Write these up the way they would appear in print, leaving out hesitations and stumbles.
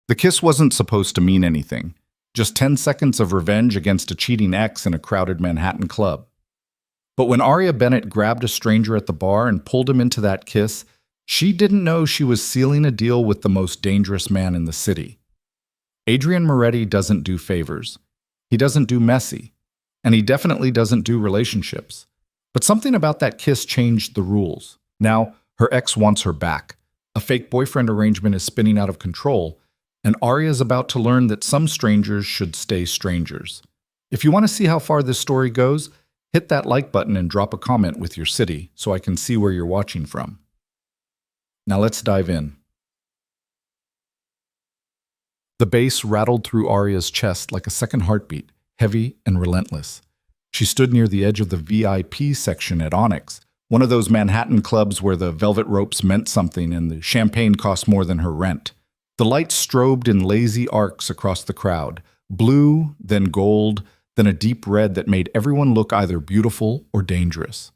The kiss wasn't supposed to mean anything, just 10 seconds of revenge against a cheating ex in a crowded Manhattan club. But when Aria Bennett grabbed a stranger at the bar and pulled him into that kiss, she didn't know she was sealing a deal with the most dangerous man in the city. Adrian Moretti doesn't do favors. He doesn't do messy. And he definitely doesn't do relationships. But something about that kiss changed the rules. Now, her ex wants her back. A fake boyfriend arrangement is spinning out of control, and Aria is about to learn that some strangers should stay strangers. If you want to see how far this story goes, hit that like button and drop a comment with your city so I can see where you're watching from. Now let's dive in. The bass rattled through Aria's chest like a second heartbeat, heavy and relentless. She stood near the edge of the VIP section at Onyx, one of those Manhattan clubs where the velvet ropes meant something and the champagne cost more than her rent. The lights strobed in lazy arcs across the crowd, blue, then gold, then a deep red that made everyone look either beautiful or dangerous.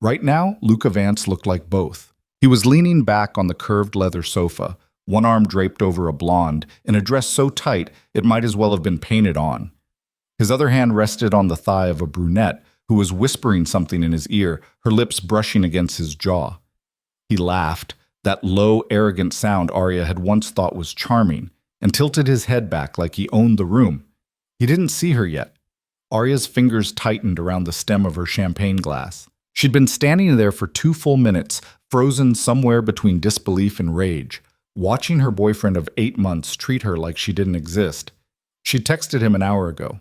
Right now, Luca Vance looked like both. He was leaning back on the curved leather sofa, one arm draped over a blonde, in a dress so tight it might as well have been painted on. His other hand rested on the thigh of a brunette who was whispering something in his ear, her lips brushing against his jaw. He laughed, that low, arrogant sound Aria had once thought was charming, and tilted his head back like he owned the room. He didn't see her yet. Aria's fingers tightened around the stem of her champagne glass. She'd been standing there for 2 full minutes, frozen somewhere between disbelief and rage, watching her boyfriend of 8 months treat her like she didn't exist. She'd texted him an hour ago.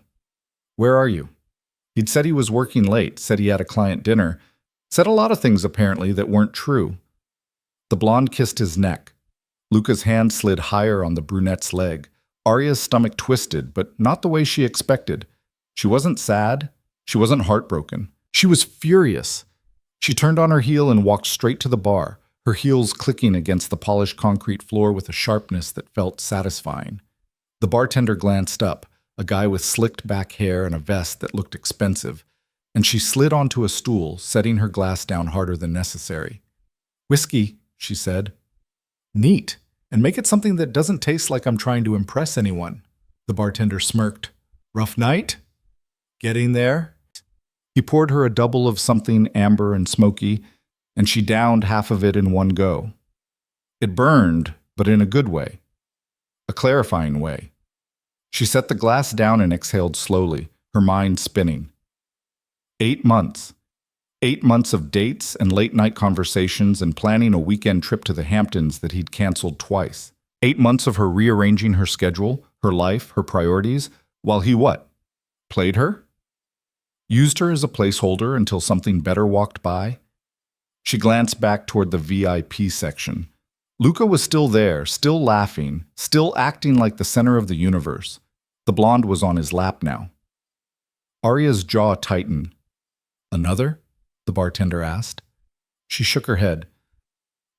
"Where are you?" He'd said he was working late, said he had a client dinner, said a lot of things apparently that weren't true. The blonde kissed his neck. Luca's hand slid higher on the brunette's leg. Aria's stomach twisted, but not the way she expected. She wasn't sad. She wasn't heartbroken. She was furious. She turned on her heel and walked straight to the bar, her heels clicking against the polished concrete floor with a sharpness that felt satisfying. The bartender glanced up, a guy with slicked back hair and a vest that looked expensive, and she slid onto a stool, setting her glass down harder than necessary. "Whiskey," she said. "Neat. And make it something that doesn't taste like I'm trying to impress anyone." The bartender smirked. "Rough night?" "Getting there." He poured her a double of something amber and smoky, and she downed half of it in one go. It burned, but in a good way. A clarifying way. She set the glass down and exhaled slowly, her mind spinning. 8 months. 8 months of dates and late-night conversations and planning a weekend trip to the Hamptons that he'd canceled twice. 8 months of her rearranging her schedule, her life, her priorities, while he what? Played her? Used her as a placeholder until something better walked by? She glanced back toward the VIP section. Luca was still there, still laughing, still acting like the center of the universe. The blonde was on his lap now. Aria's jaw tightened. "Another?" the bartender asked. She shook her head.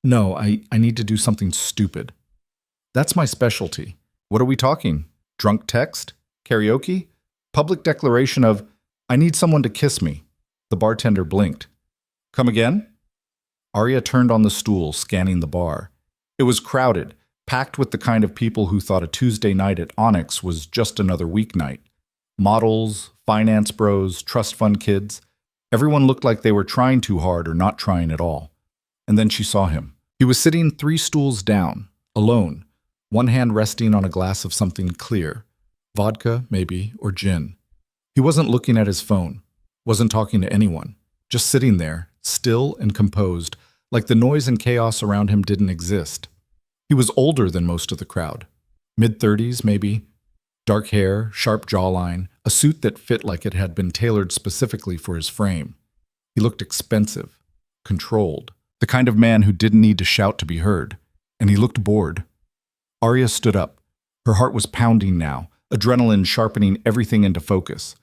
"No, I need to do something stupid. That's my specialty. What are we talking? Drunk text? Karaoke? Public declaration of, 'I need someone to kiss me.'" The bartender blinked. "Come again?" Aria turned on the stool, scanning the bar. It was crowded, packed with the kind of people who thought a Tuesday night at Onyx was just another weeknight. Models, finance bros, trust fund kids. Everyone looked like they were trying too hard or not trying at all. And then she saw him. He was sitting 3 stools down, alone, one hand resting on a glass of something clear. Vodka, maybe, or gin. He wasn't looking at his phone, wasn't talking to anyone, just sitting there, still and composed, like the noise and chaos around him didn't exist. He was older than most of the crowd. Mid-30s, maybe. Dark hair, sharp jawline, a suit that fit like it had been tailored specifically for his frame. He looked expensive, controlled, the kind of man who didn't need to shout to be heard. And he looked bored. Aria stood up. Her heart was pounding now, adrenaline sharpening everything into focus.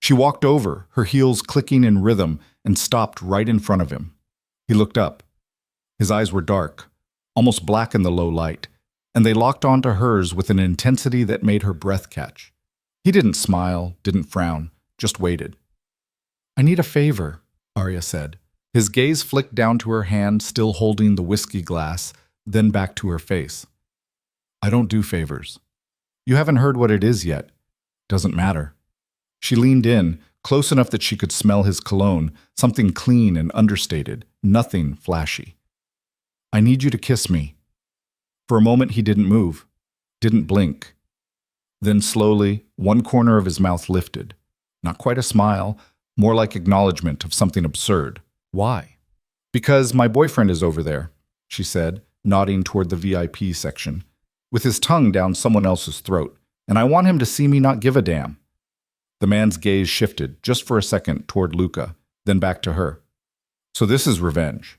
She walked over, her heels clicking in rhythm, and stopped right in front of him. He looked up. His eyes were dark, almost black in the low light, and they locked onto hers with an intensity that made her breath catch. He didn't smile, didn't frown, just waited. "I need a favor," Aria said. His gaze flicked down to her hand, still holding the whiskey glass, then back to her face. I don't do favors. You haven't heard what it is yet. Doesn't matter. She leaned in, close enough that she could smell his cologne, something clean and understated, nothing flashy. I need you to kiss me. For a moment he didn't move, didn't blink. Then slowly, one corner of his mouth lifted. Not quite a smile, more like acknowledgement of something absurd. Why? Because my boyfriend is over there, she said, nodding toward the VIP section, with his tongue down someone else's throat, and I want him to see me not give a damn. The man's gaze shifted, just for a second, toward Luca, then back to her. So this is revenge.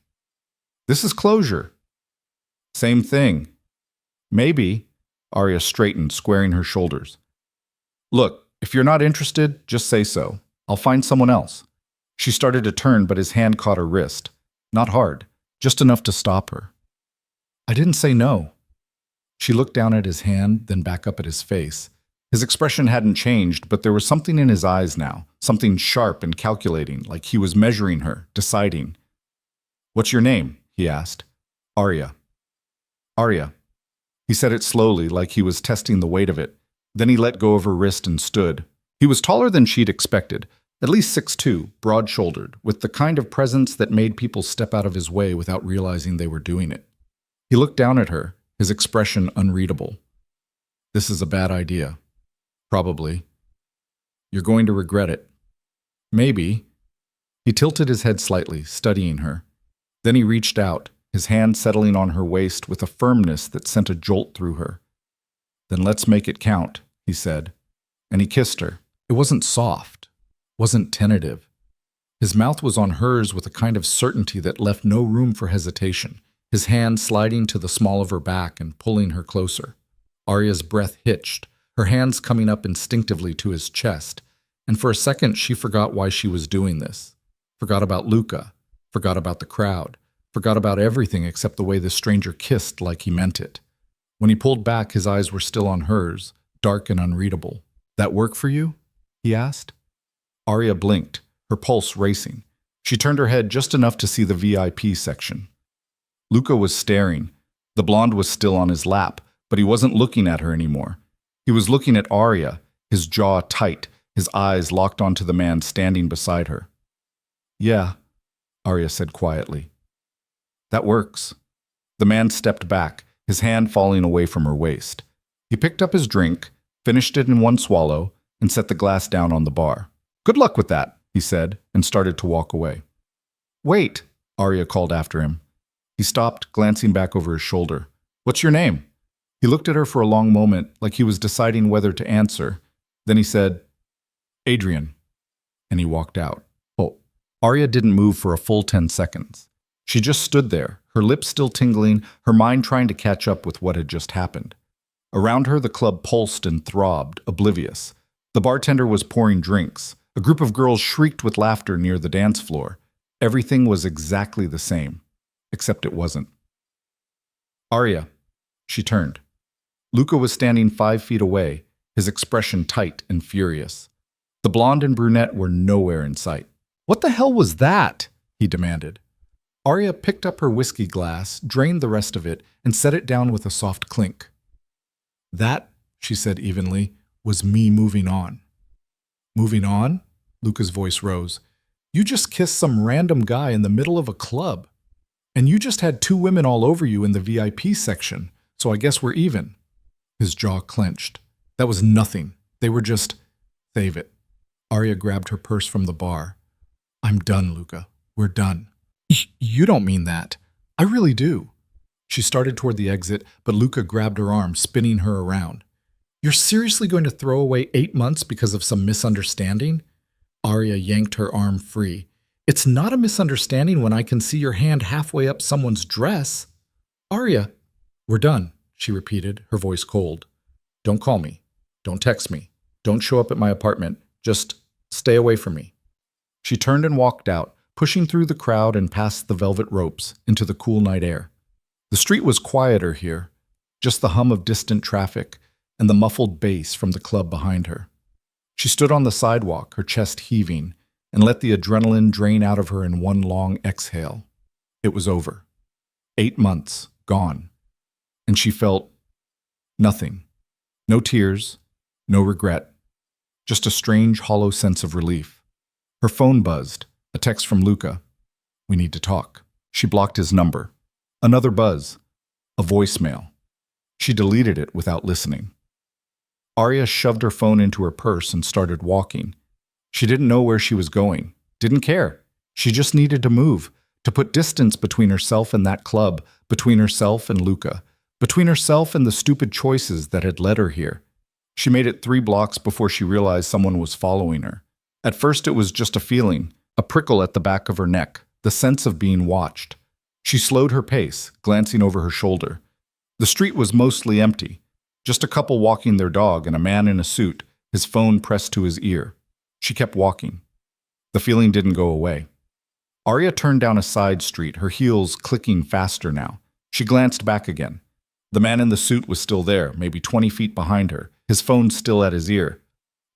This is closure. Same thing. Maybe, Arya straightened, squaring her shoulders. Look, if you're not interested, just say so. I'll find someone else. She started to turn, but his hand caught her wrist. Not hard, just enough to stop her. I didn't say no. She looked down at his hand, then back up at his face. His expression hadn't changed, but there was something in his eyes now, something sharp and calculating, like he was measuring her, deciding. What's your name? He asked. Arya. Arya. He said it slowly, like he was testing the weight of it. Then he let go of her wrist and stood. He was taller than she'd expected, at least 6'2", broad-shouldered, with the kind of presence that made people step out of his way without realizing they were doing it. He looked down at her, his expression unreadable. This is a bad idea. Probably. You're going to regret it. Maybe. He tilted his head slightly, studying her. Then he reached out, his hand settling on her waist with a firmness that sent a jolt through her. Then let's make it count, he said. And he kissed her. It wasn't soft, wasn't tentative. His mouth was on hers with a kind of certainty that left no room for hesitation, his hand sliding to the small of her back and pulling her closer. Arya's breath hitched, her hands coming up instinctively to his chest, and for a second she forgot why she was doing this. Forgot about Luca, forgot about the crowd, forgot about everything except the way the stranger kissed like he meant it. When he pulled back, his eyes were still on hers, dark and unreadable. That work for you? He asked. Arya blinked, her pulse racing. She turned her head just enough to see the VIP section. Luca was staring. The blonde was still on his lap, but he wasn't looking at her anymore. He was looking at Arya, his jaw tight, his eyes locked onto the man standing beside her. Yeah, Arya said quietly. That works. The man stepped back, his hand falling away from her waist. He picked up his drink, finished it in one swallow, and set the glass down on the bar. Good luck with that, he said, and started to walk away. Wait, Arya called after him. He stopped, glancing back over his shoulder. What's your name? He looked at her for a long moment, like he was deciding whether to answer. Then he said, Adrian. And he walked out. Oh, Arya didn't move for a full 10 seconds. She just stood there, her lips still tingling, her mind trying to catch up with what had just happened. Around her, the club pulsed and throbbed, oblivious. The bartender was pouring drinks. A group of girls shrieked with laughter near the dance floor. Everything was exactly the same, except it wasn't. Arya. She turned. Luca was standing 5 feet away, his expression tight and furious. The blonde and brunette were nowhere in sight. What the hell was that? He demanded. Arya picked up her whiskey glass, drained the rest of it, and set it down with a soft clink. That, she said evenly, was me moving on. Moving on? Luca's voice rose. You just kissed some random guy in the middle of a club. And you just had 2 women all over you in the VIP section, so I guess we're even. His jaw clenched. That was nothing. They were just... Save it. Arya grabbed her purse from the bar. I'm done, Luca. We're done. You don't mean that. I really do. She started toward the exit, but Luca grabbed her arm, spinning her around. You're seriously going to throw away 8 months because of some misunderstanding? Arya yanked her arm free. It's not a misunderstanding when I can see your hand halfway up someone's dress. Arya. We're done, she repeated, her voice cold. Don't call me. Don't text me. Don't show up at my apartment. Just stay away from me. She turned and walked out, pushing through the crowd and past the velvet ropes into the cool night air. The street was quieter here, just the hum of distant traffic and the muffled bass from the club behind her. She stood on the sidewalk, her chest heaving, and let the adrenaline drain out of her in one long exhale. It was over. 8 months, gone. And she felt Nothing. No tears, no regret, just a strange, hollow sense of relief. Her phone buzzed, a text from Luca. We need to talk. She blocked his number. Another buzz, a voicemail. She deleted it without listening. Arya shoved her phone into her purse and started walking. She didn't know where she was going, didn't care. She just needed to move, to put distance between herself and that club, between herself and Luca, between herself and the stupid choices that had led her here. She made it 3 blocks before she realized someone was following her. At first it was just a feeling, a prickle at the back of her neck, the sense of being watched. She slowed her pace, glancing over her shoulder. The street was mostly empty, just a couple walking their dog and a man in a suit, his phone pressed to his ear. She kept walking. The feeling didn't go away. Arya turned down a side street, her heels clicking faster now. She glanced back again. The man in the suit was still there, maybe 20 feet behind her, his phone still at his ear.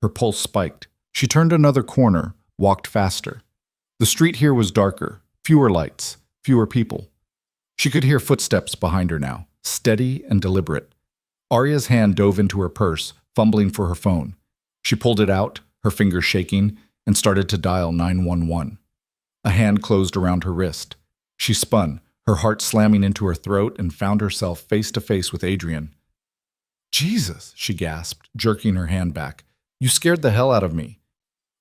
Her pulse spiked. She turned another corner, walked faster. The street here was darker, fewer lights, fewer people. She could hear footsteps behind her now, steady and deliberate. Arya's hand dove into her purse, fumbling for her phone. She pulled it out, her fingers shaking, and started to dial 911. A hand closed around her wrist. She spun, her heart slamming into her throat, and found herself face to face with Adrian. "Jesus," she gasped, jerking her hand back. "You scared the hell out of me."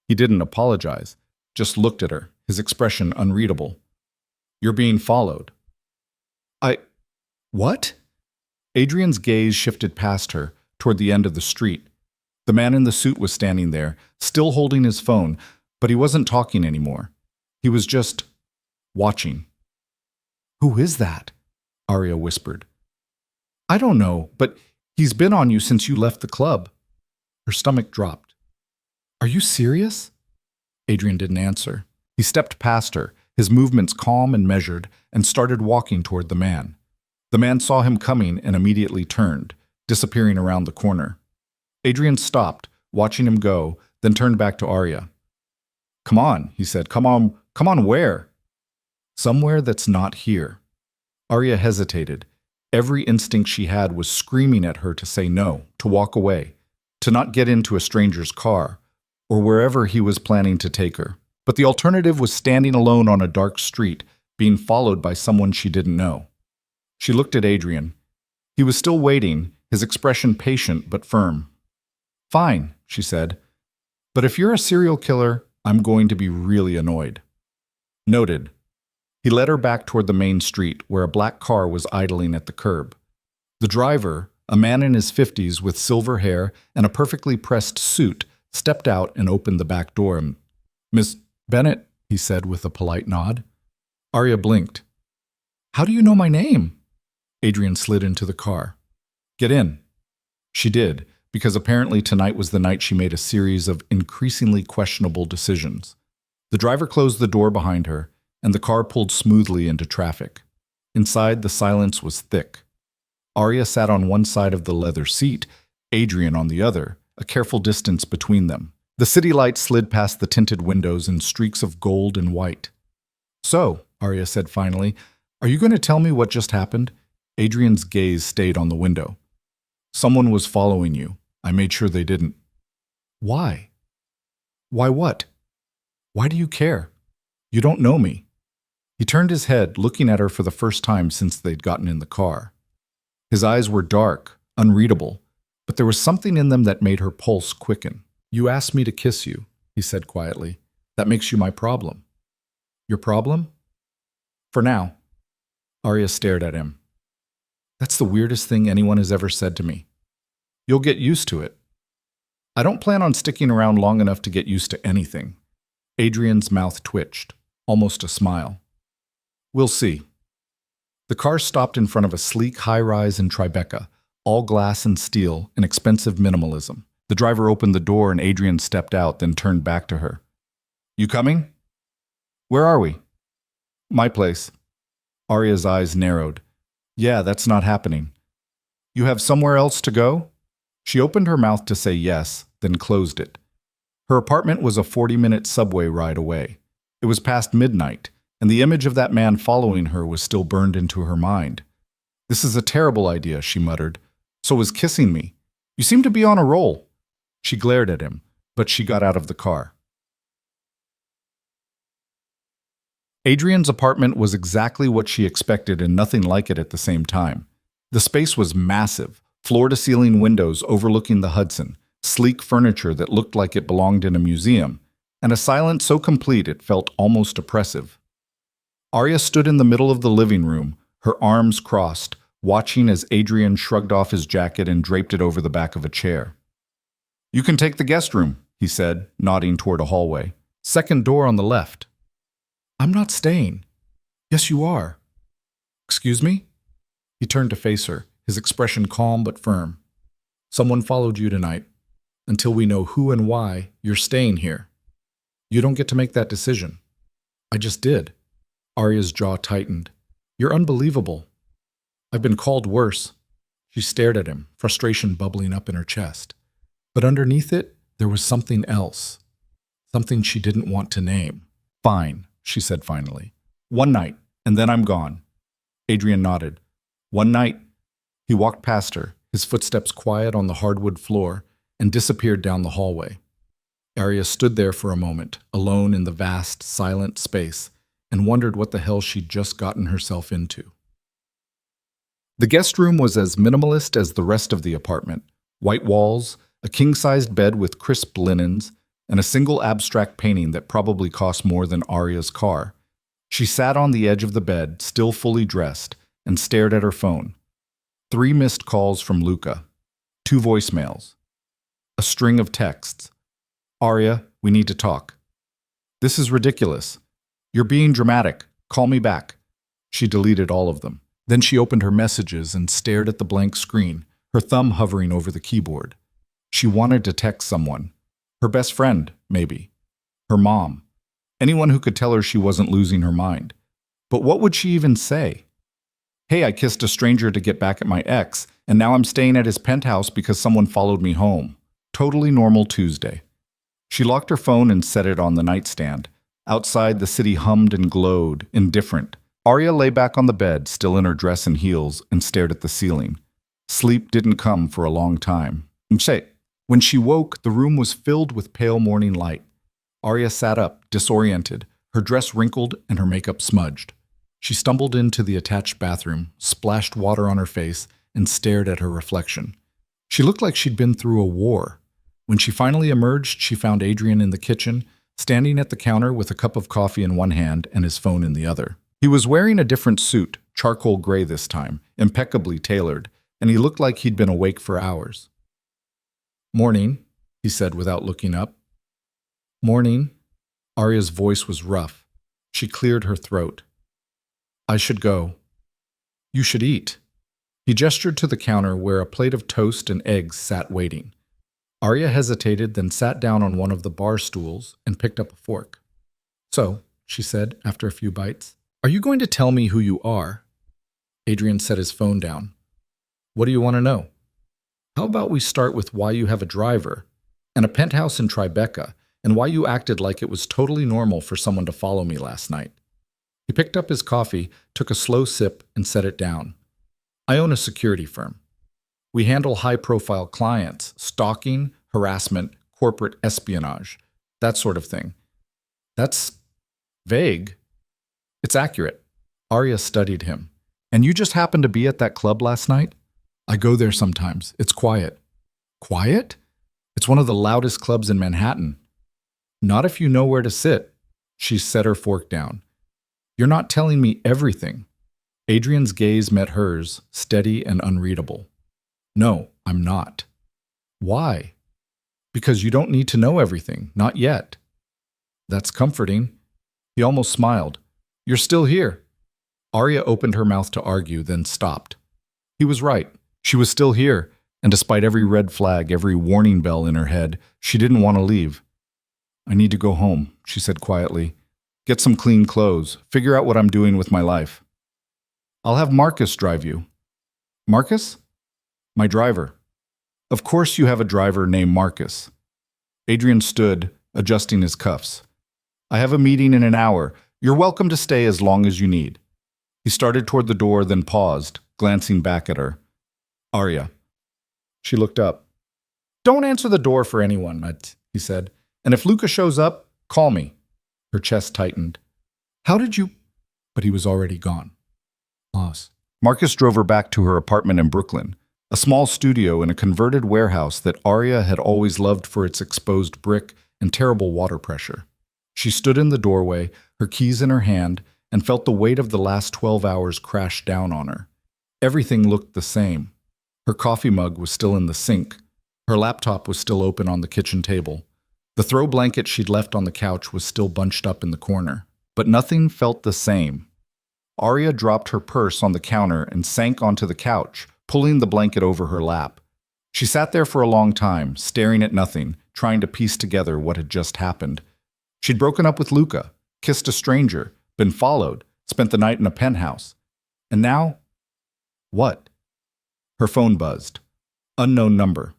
He didn't apologize, just looked at her, his expression unreadable. "You're being followed." What?" Adrian's gaze shifted past her, toward the end of the street. The man in the suit was standing there, still holding his phone, but he wasn't talking anymore. He was just watching. "Who is that?" Arya whispered. "I don't know, but he's been on you since you left the club." Her stomach dropped. "Are you serious?" Adrian didn't answer. He stepped past her, his movements calm and measured, and started walking toward the man. The man saw him coming and immediately turned, disappearing around the corner. Adrian stopped, watching him go, then turned back to Arya. "Come on," he said. Come on where?" "Somewhere that's not here." Arya hesitated. Every instinct she had was screaming at her to say no, to walk away, to not get into a stranger's car, or wherever he was planning to take her. But the alternative was standing alone on a dark street, being followed by someone she didn't know. She looked at Adrian. He was still waiting, his expression patient but firm. "Fine," she said. "But if you're a serial killer, I'm going to be really annoyed." Noted. He led her back toward the main street, where a black car was idling at the curb. The driver, a man in his 50s with silver hair and a perfectly pressed suit, stepped out and opened the back door. "Miss Bennett," he said with a polite nod. Arya blinked. "How do you know my name?" Adrian slid into the car. "Get in." She did, because apparently tonight was the night she made a series of increasingly questionable decisions. The driver closed the door behind her, and the car pulled smoothly into traffic. Inside, the silence was thick. Arya sat on one side of the leather seat, Adrian on the other, a careful distance between them. The city light slid past the tinted windows in streaks of gold and white. "So," Arya said finally, "are you going to tell me what just happened?" Adrian's gaze stayed on the window. "Someone was following you. I made sure they didn't." "Why?" "Why what?" "Why do you care? You don't know me." He turned his head, looking at her for the first time since they'd gotten in the car. His eyes were dark, unreadable, but there was something in them that made her pulse quicken. "You asked me to kiss you," he said quietly. "That makes you my problem." "Your problem?" "For now." Arya stared at him. "That's the weirdest thing anyone has ever said to me." "You'll get used to it." "I don't plan on sticking around long enough to get used to anything." Adrian's mouth twitched, almost a smile. "We'll see." The car stopped in front of a sleek high-rise in Tribeca, all glass and steel, an expensive minimalism. The driver opened the door and Adrian stepped out, then turned back to her. "You coming?" "Where are we?" "My place." Arya's eyes narrowed. "Yeah, that's not happening." "You have somewhere else to go?" She opened her mouth to say yes, then closed it. Her apartment was a 40-minute subway ride away. It was past midnight, and the image of that man following her was still burned into her mind. "This is a terrible idea," she muttered. So was kissing me. You seem to be on a roll. She glared at him, but she got out of the car. Adrian's apartment was exactly what she expected and nothing like it at the same time. The space was massive, floor-to-ceiling windows overlooking the Hudson, sleek furniture that looked like it belonged in a museum, and a silence so complete it felt almost oppressive. Arya stood in the middle of the living room, her arms crossed, watching as Adrian shrugged off his jacket and draped it over the back of a chair. "You can take the guest room," he said, nodding toward a hallway. "Second door on the left." "I'm not staying." "Yes, you are." "Excuse me?" He turned to face her, his expression calm but firm. "Someone followed you tonight. Until we know who and why, you're staying here. You don't get to make that decision." "I just did." Arya's jaw tightened. "You're unbelievable." "I've been called worse." She stared at him, frustration bubbling up in her chest. But underneath it, there was something else. Something she didn't want to name. "Fine," she said finally. "One night, and then I'm gone." Adrian nodded. "One night." He walked past her, his footsteps quiet on the hardwood floor, and disappeared down the hallway. Arya stood there for a moment, alone in the vast, silent space, and wondered what the hell she'd just gotten herself into. The guest room was as minimalist as the rest of the apartment. White walls, a king-sized bed with crisp linens, and a single abstract painting that probably cost more than Arya's car. She sat on the edge of the bed, still fully dressed, and stared at her phone. 3 missed calls from Luca. 2 voicemails. A string of texts. "Arya, we need to talk." "This is ridiculous." "You're being dramatic. Call me back." She deleted all of them. Then she opened her messages and stared at the blank screen, her thumb hovering over the keyboard. She wanted to text someone. Her best friend, maybe. Her mom. Anyone who could tell her she wasn't losing her mind. But what would she even say? "Hey, I kissed a stranger to get back at my ex, and now I'm staying at his penthouse because someone followed me home. Totally normal Tuesday." She locked her phone and set it on the nightstand. Outside, the city hummed and glowed, indifferent. Arya lay back on the bed, still in her dress and heels, and stared at the ceiling. Sleep didn't come for a long time. When she woke, the room was filled with pale morning light. Arya sat up, disoriented, her dress wrinkled and her makeup smudged. She stumbled into the attached bathroom, splashed water on her face, and stared at her reflection. She looked like she'd been through a war. When she finally emerged, she found Adrian in the kitchen, standing at the counter with a cup of coffee in one hand and his phone in the other. He was wearing a different suit, charcoal gray this time, impeccably tailored, and he looked like he'd been awake for hours. "Morning," he said without looking up. "Morning." Arya's voice was rough. She cleared her throat. "I should go." "You should eat." He gestured to the counter where a plate of toast and eggs sat waiting. Arya hesitated, then sat down on one of the bar stools and picked up a fork. "So," she said after a few bites, "are you going to tell me who you are?" Adrian set his phone down. "What do you want to know?" "How about we start with why you have a driver and a penthouse in Tribeca, and why you acted like it was totally normal for someone to follow me last night?" He picked up his coffee, took a slow sip, and set it down. "I own a security firm. We handle high-profile clients, stalking, harassment, corporate espionage, that sort of thing." "That's vague." "It's accurate." Arya studied him. "And you just happened to be at that club last night?" "I go there sometimes. It's quiet." "Quiet?" "It's one of the loudest clubs in Manhattan." "Not if you know where to sit." She set her fork down. "You're not telling me everything." Adrian's gaze met hers, steady and unreadable. "No, I'm not." "Why?" "Because you don't need to know everything, not yet." "That's comforting." He almost smiled. "You're still here." Arya opened her mouth to argue, then stopped. He was right. She was still here, and despite every red flag, every warning bell in her head, she didn't want to leave. "I need to go home," she said quietly. "Get some clean clothes, figure out what I'm doing with my life." "I'll have Marcus drive you." "Marcus?" "My driver." "Of course you have a driver named Marcus." Adrian stood, adjusting his cuffs. "I have a meeting in an hour. You're welcome to stay as long as you need." He started toward the door, then paused, glancing back at her. "Arya, She looked up. Don't answer the door for anyone, he said. And if Luca shows up, call me. Her chest tightened. How did you? But he was already gone. Loss. Marcus drove her back to her apartment in Brooklyn, a small studio in a converted warehouse that Arya had always loved for its exposed brick and terrible water pressure. She stood in the doorway, her keys in her hand, and felt the weight of the last 12 hours crash down on her. Everything looked the same. Her coffee mug was still in the sink. Her laptop was still open on the kitchen table. The throw blanket she'd left on the couch was still bunched up in the corner. But nothing felt the same. Arya dropped her purse on the counter and sank onto the couch, pulling the blanket over her lap. She sat there for a long time, staring at nothing, trying to piece together what had just happened. She'd broken up with Luca, kissed a stranger, been followed, spent the night in a penthouse. And now? What? Her phone buzzed. Unknown number.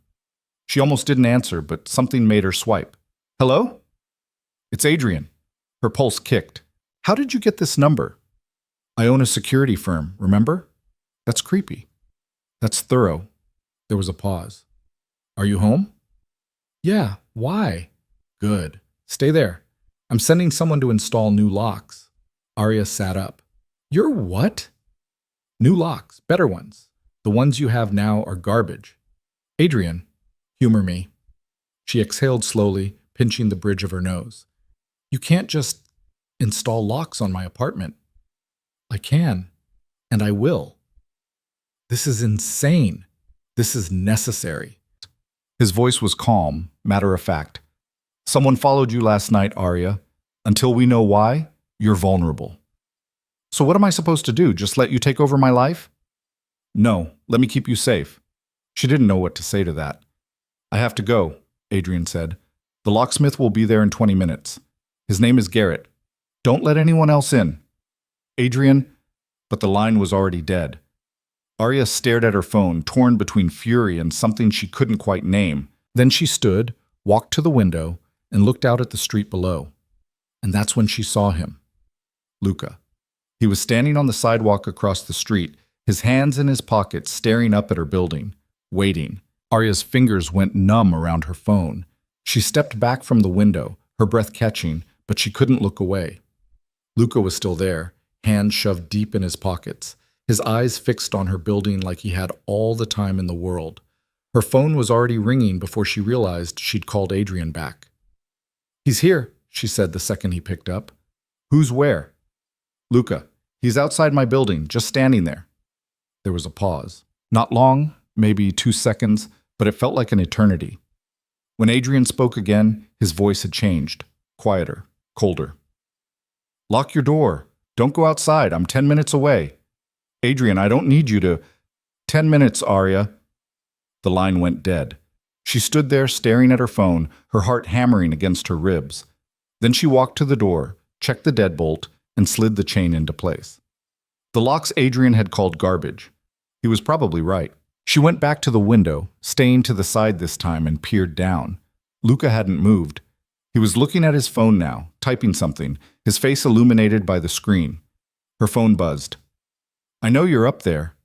She almost didn't answer, but something made her swipe. Hello? It's Adrian. Her pulse kicked. How did you get this number? I own a security firm, remember? That's creepy. That's thorough. There was a pause. Are you home? Yeah, why? Good. Stay there. I'm sending someone to install new locks. Arya sat up. You're what? New locks, better ones. The ones you have now are garbage. Adrian, humor me. She exhaled slowly, pinching the bridge of her nose. You can't just install locks on my apartment. I can, and I will. This is insane. This is necessary. His voice was calm, matter of fact. Someone followed you last night, Arya. Until we know why, you're vulnerable. So what am I supposed to do? Just let you take over my life? No, let me keep you safe. She didn't know what to say to that. I have to go, Adrian said. The locksmith will be there in 20 minutes. His name is Garrett. Don't let anyone else in. Adrian, but the line was already dead. Arya stared at her phone, torn between fury and something she couldn't quite name. Then she stood, walked to the window, and looked out at the street below. And that's when she saw him. Luca. He was standing on the sidewalk across the street, his hands in his pockets, staring up at her building, waiting. Arya's fingers went numb around her phone. She stepped back from the window, her breath catching, but she couldn't look away. Luca was still there, hands shoved deep in his pockets, his eyes fixed on her building like he had all the time in the world. Her phone was already ringing before she realized she'd called Adrian back. He's here, she said the second he picked up. Who's where? Luca. He's outside my building, just standing there. There was a pause. Not long, maybe 2 seconds, but it felt like an eternity. When Adrian spoke again, his voice had changed. Quieter, colder. Lock your door. Don't go outside. I'm 10 minutes away. Adrian, I don't need you to... 10 minutes, Arya. The line went dead. She stood there staring at her phone, her heart hammering against her ribs. Then she walked to the door, checked the deadbolt, and slid the chain into place. The locks Adrian had called garbage. He was probably right. She went back to the window, staying to the side this time, and peered down. Luca hadn't moved. He was looking at his phone now, typing something, his face illuminated by the screen. Her phone buzzed. I know you're up there.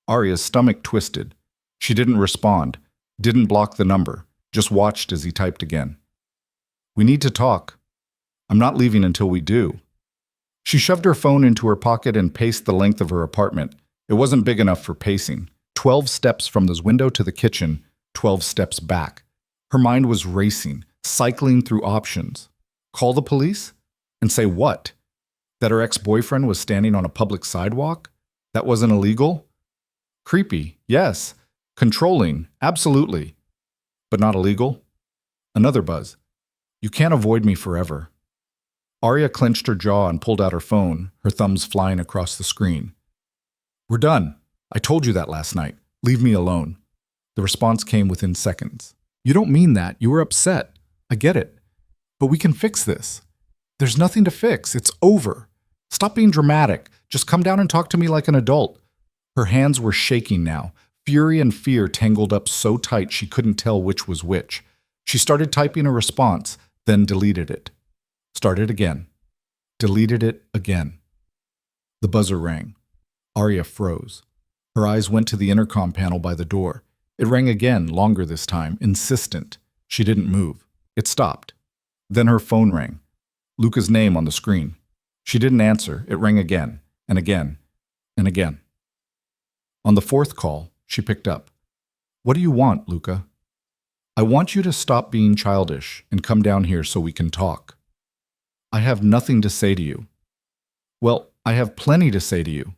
Arya's stomach twisted. She didn't respond, didn't block the number, just watched as he typed again. We need to talk. I'm not leaving until we do. She shoved her phone into her pocket and paced the length of her apartment. It wasn't big enough for pacing. 12 steps from the window to the kitchen, 12 steps back. Her mind was racing, cycling through options. Call the police? And say what? That her ex-boyfriend was standing on a public sidewalk? That wasn't illegal? Creepy, yes. Controlling, absolutely. But not illegal? Another buzz. You can't avoid me forever. Arya clenched her jaw and pulled out her phone, her thumbs flying across the screen. We're done. I told you that last night. Leave me alone. The response came within seconds. You don't mean that. You were upset. I get it. But we can fix this. There's nothing to fix. It's over. Stop being dramatic. Just come down and talk to me like an adult. Her hands were shaking now. Fury and fear tangled up so tight she couldn't tell which was which. She started typing a response, then deleted it. Started again. Deleted it again. The buzzer rang. Arya froze. Her eyes went to the intercom panel by the door. It rang again, longer this time, insistent. She didn't move. It stopped. Then her phone rang. Luca's name on the screen. She didn't answer. It rang again, and again, and again. On the fourth call, she picked up. "What do you want, Luca?" "I want you to stop being childish and come down here so we can talk." "I have nothing to say to you." "Well, I have plenty to say to you."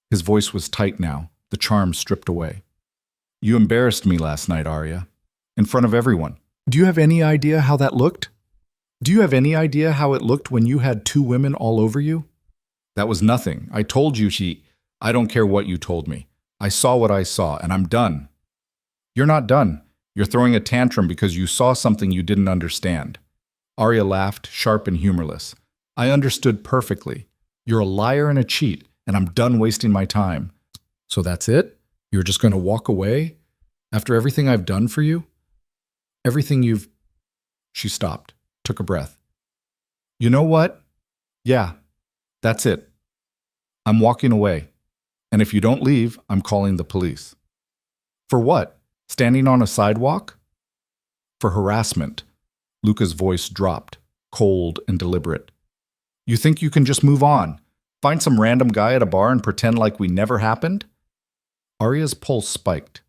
His voice was tight now, the charm stripped away. "You embarrassed me last night, Arya. In front of everyone. Do you have any idea how that looked? Do you have any idea how it looked when you had 2 women all over you?" "That was nothing. I told you I don't care what you told me. I saw what I saw, and I'm done." "You're not done. You're throwing a tantrum because you saw something you didn't understand." Arya laughed, sharp and humorless. "I understood perfectly. You're a liar and a cheat, and I'm done wasting my time." "So that's it? You're just going to walk away? After everything I've done for you? Everything you've—" She stopped, took a breath. "You know what? Yeah, that's it. I'm walking away. And if you don't leave, I'm calling the police." "For what? Standing on a sidewalk?" "For harassment." Luca's voice dropped, cold and deliberate. "You think you can just move on? Find some random guy at a bar and pretend like we never happened?" Arya's pulse spiked.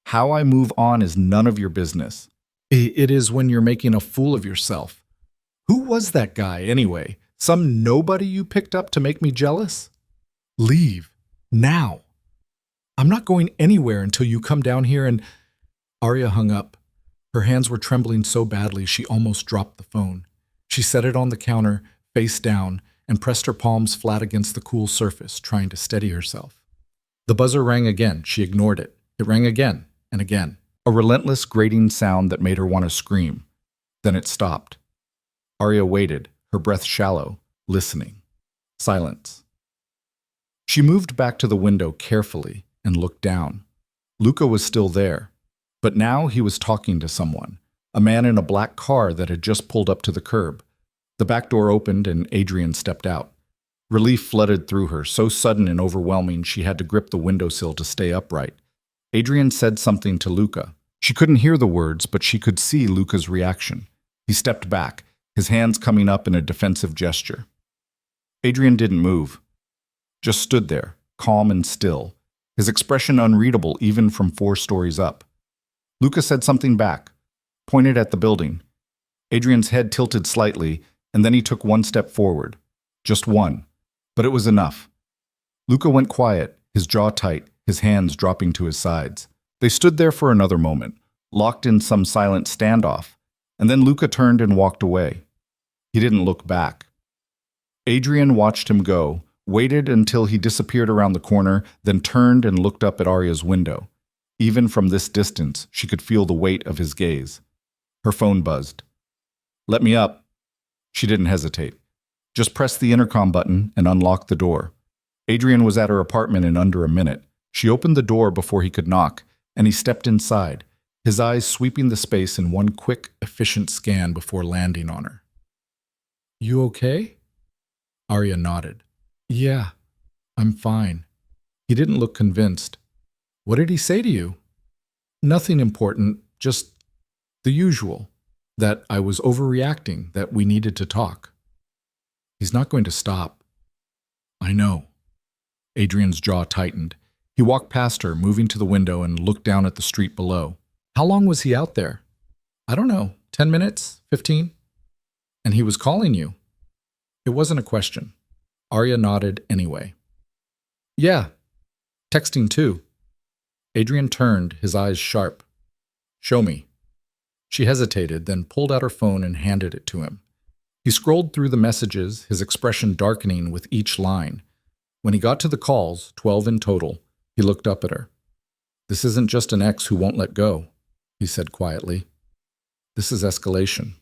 "How I move on is none of your business. It is when you're making a fool of yourself. Who was that guy, anyway? Some nobody you picked up to make me jealous? Leave. Now. I'm not going anywhere until you come down here and—" Arya hung up. Her hands were trembling so badly she almost dropped the phone. She set it on the counter, face down, and pressed her palms flat against the cool surface, trying to steady herself. The buzzer rang again. She ignored it. It rang again and again. A relentless grating sound that made her want to scream. Then it stopped. Arya waited, her breath shallow, listening. Silence. She moved back to the window carefully and looked down. Luca was still there, but now he was talking to someone, a man in a black car that had just pulled up to the curb. The back door opened and Adrian stepped out. Relief flooded through her, so sudden and overwhelming she had to grip the windowsill to stay upright. Adrian said something to Luca. She couldn't hear the words, but she could see Luca's reaction. He stepped back, his hands coming up in a defensive gesture. Adrian didn't move, just stood there, calm and still, his expression unreadable even from 4 stories up. Luca said something back, pointed at the building. Adrian's head tilted slightly, and then he took 1 step forward. Just 1, but it was enough. Luca went quiet, his jaw tight, his hands dropping to his sides. They stood there for another moment, locked in some silent standoff, and then Luca turned and walked away. He didn't look back. Adrian watched him go, waited until he disappeared around the corner, then turned and looked up at Arya's window. Even from this distance, she could feel the weight of his gaze. Her phone buzzed. "Let me up." She didn't hesitate. Just pressed the intercom button and unlocked the door. Adrian was at her apartment in under a minute. She opened the door before he could knock, and he stepped inside, his eyes sweeping the space in one quick, efficient scan before landing on her. "You okay?" Arya nodded. "Yeah, I'm fine." He didn't look convinced. "What did he say to you?" "Nothing important, just the usual. That I was overreacting, that we needed to talk." "He's not going to stop." "I know." Adrian's jaw tightened. He walked past her, moving to the window, and looked down at the street below. "How long was he out there?" "I don't know, 10 minutes, 15. "And he was calling you?" It wasn't a question. Arya nodded anyway. "Yeah, texting too." Adrian turned, his eyes sharp. "Show me." She hesitated, then pulled out her phone and handed it to him. He scrolled through the messages, his expression darkening with each line. When he got to the calls, 12 in total, he looked up at her. "This isn't just an ex who won't let go," he said quietly. "This is escalation.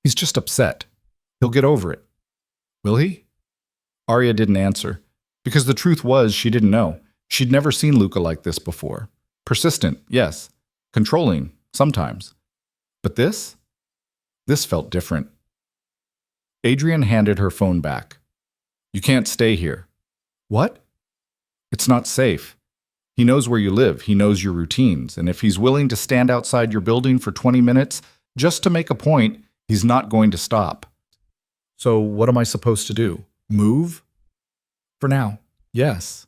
He's just upset. He'll get over it." "Will he?" Arya didn't answer, because the truth was she didn't know. She'd never seen Luca like this before. Persistent, yes. Controlling, sometimes. But this? This felt different. Adrian handed her phone back. "You can't stay here." "What?" "It's not safe." He knows where you live, he knows your routines, and if he's willing to stand outside your building for 20 minutes just to make a point, he's not going to stop. So what am I supposed to do? Move? For now, yes.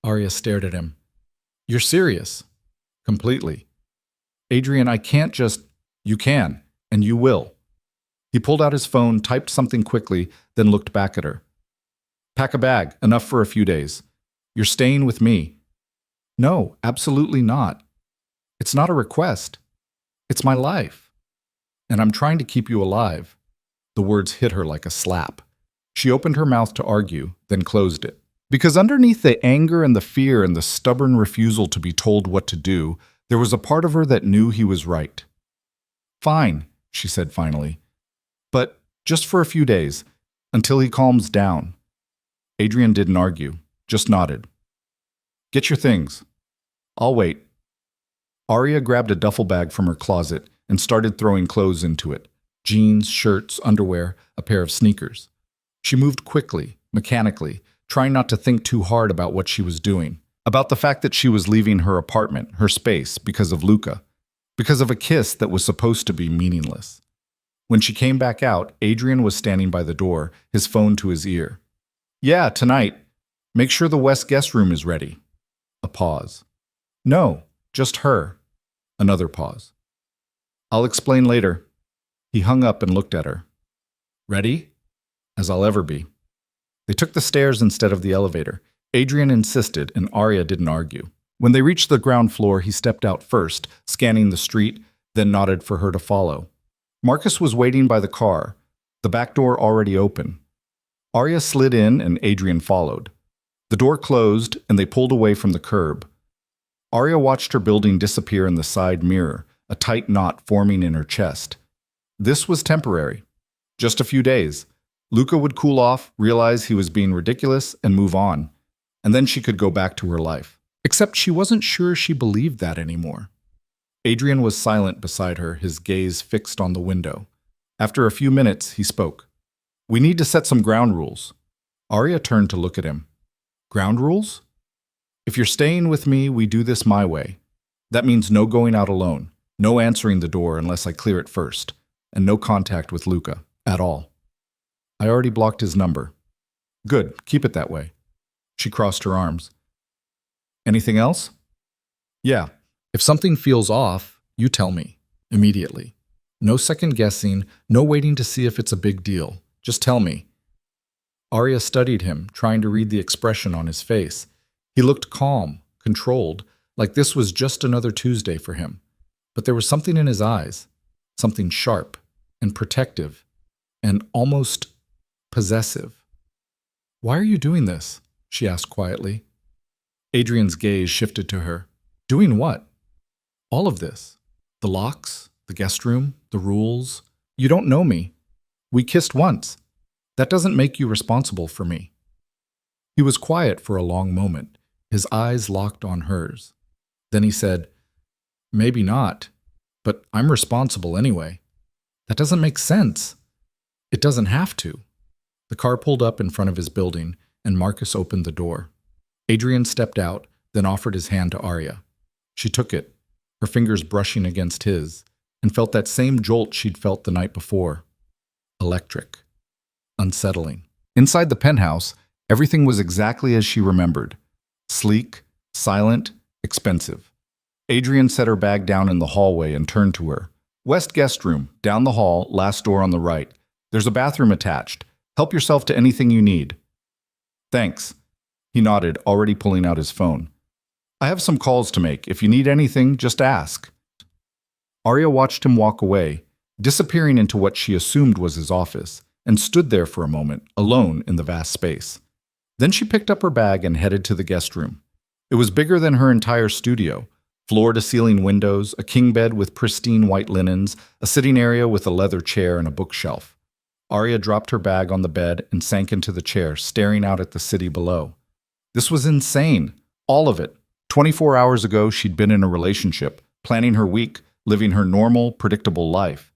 Arya stared at him. You're serious? Completely. Adrian, I can't just... You can, and you will. He pulled out his phone, typed something quickly, then looked back at her. Pack a bag, enough for a few days. You're staying with me. No, absolutely not. It's not a request. It's my life. And I'm trying to keep you alive. The words hit her like a slap. She opened her mouth to argue, then closed it. Because underneath the anger and the fear and the stubborn refusal to be told what to do, there was a part of her that knew he was right. Fine, she said finally. But just for a few days, until he calms down. Adrian didn't argue, just nodded. Get your things. I'll wait. Arya grabbed a duffel bag from her closet and started throwing clothes into it. Jeans, shirts, underwear, a pair of sneakers. She moved quickly, mechanically, trying not to think too hard about what she was doing. About the fact that she was leaving her apartment, her space, because of Luca. Because of a kiss that was supposed to be meaningless. When she came back out, Adrian was standing by the door, his phone to his ear. Yeah, tonight. Make sure the West guest room is ready. A pause. No, just her. Another pause. I'll explain later. He hung up and looked at her. Ready? As I'll ever be. They took the stairs instead of the elevator. Adrian insisted, and Arya didn't argue. When they reached the ground floor, he stepped out first, scanning the street, then nodded for her to follow. Marcus was waiting by the car, the back door already open. Arya slid in, and Adrian followed. The door closed, and they pulled away from the curb. Arya watched her building disappear in the side mirror, a tight knot forming in her chest. This was temporary. Just a few days. Luca would cool off, realize he was being ridiculous, and move on. And then she could go back to her life. Except she wasn't sure she believed that anymore. Adrian was silent beside her, his gaze fixed on the window. After a few minutes, he spoke. We need to set some ground rules. Arya turned to look at him. Ground rules? If you're staying with me, we do this my way. That means no going out alone, no answering the door unless I clear it first, and no contact with Luca, at all. I already blocked his number. Good, keep it that way. She crossed her arms. Anything else? Yeah. If something feels off, you tell me, immediately. No second guessing, no waiting to see if it's a big deal. Just tell me. Arya studied him, trying to read the expression on his face. He looked calm, controlled, like this was just another Tuesday for him. But there was something in his eyes, something sharp and protective and almost possessive. Why are you doing this? She asked quietly. Adrian's gaze shifted to her. Doing what? All of this. The locks, the guest room, the rules. You don't know me. We kissed once. That doesn't make you responsible for me. He was quiet for a long moment, his eyes locked on hers. Then he said, Maybe not, but I'm responsible anyway. That doesn't make sense. It doesn't have to. The car pulled up in front of his building, and Marcus opened the door. Adrian stepped out, then offered his hand to Arya. She took it, her fingers brushing against his, and felt that same jolt she'd felt the night before. Electric. Unsettling. Inside the penthouse, everything was exactly as she remembered. Sleek, silent, expensive. Adrian set her bag down in the hallway and turned to her. West guest room, down the hall, last door on the right. There's a bathroom attached. Help yourself to anything you need. Thanks. He nodded, already pulling out his phone. I have some calls to make. If you need anything, just ask. Arya watched him walk away, disappearing into what she assumed was his office, and stood there for a moment, alone in the vast space. Then she picked up her bag and headed to the guest room. It was bigger than her entire studio. Floor-to-ceiling windows, a king bed with pristine white linens, a sitting area with a leather chair and a bookshelf. Arya dropped her bag on the bed and sank into the chair, staring out at the city below. This was insane. All of it. 24 hours ago, she'd been in a relationship, planning her week, living her normal, predictable life.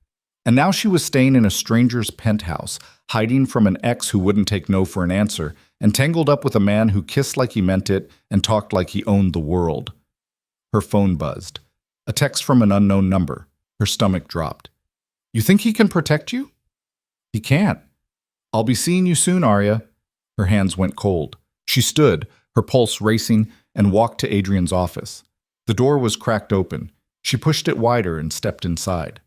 And now she was staying in a stranger's penthouse, hiding from an ex who wouldn't take no for an answer, and tangled up with a man who kissed like he meant it and talked like he owned the world. Her phone buzzed. A text from an unknown number. Her stomach dropped. You think he can protect you? He can't. I'll be seeing you soon, Arya. Her hands went cold. She stood, her pulse racing, and walked to Adrian's office. The door was cracked open. She pushed it wider and stepped inside.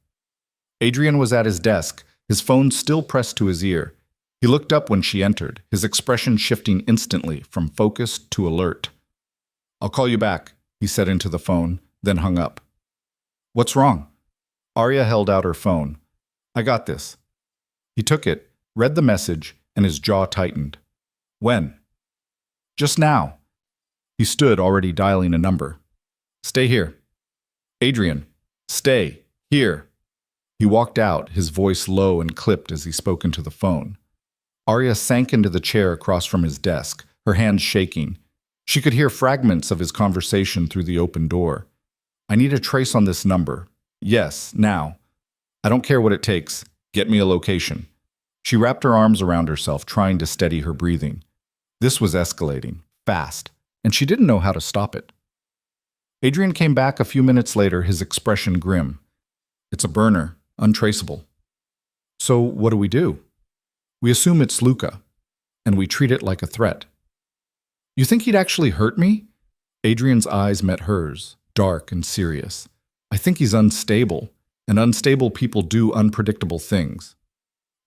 Adrian was at his desk, his phone still pressed to his ear. He looked up when she entered, his expression shifting instantly from focused to alert. I'll call you back, he said into the phone, then hung up. What's wrong? Arya held out her phone. I got this. He took it, read the message, and his jaw tightened. When? Just now. He stood, already dialing a number. Stay here. Adrian, stay here. He walked out, his voice low and clipped as he spoke into the phone. Arya sank into the chair across from his desk, her hands shaking. She could hear fragments of his conversation through the open door. I need a trace on this number. Yes, now. I don't care what it takes. Get me a location. She wrapped her arms around herself, trying to steady her breathing. This was escalating, fast, and she didn't know how to stop it. Adrian came back a few minutes later, his expression grim. It's a burner, untraceable. So what do? We assume it's Luca, and we treat it like a threat. You think he'd actually hurt me? Adrian's eyes met hers, dark and serious. I think he's unstable, and unstable people do unpredictable things.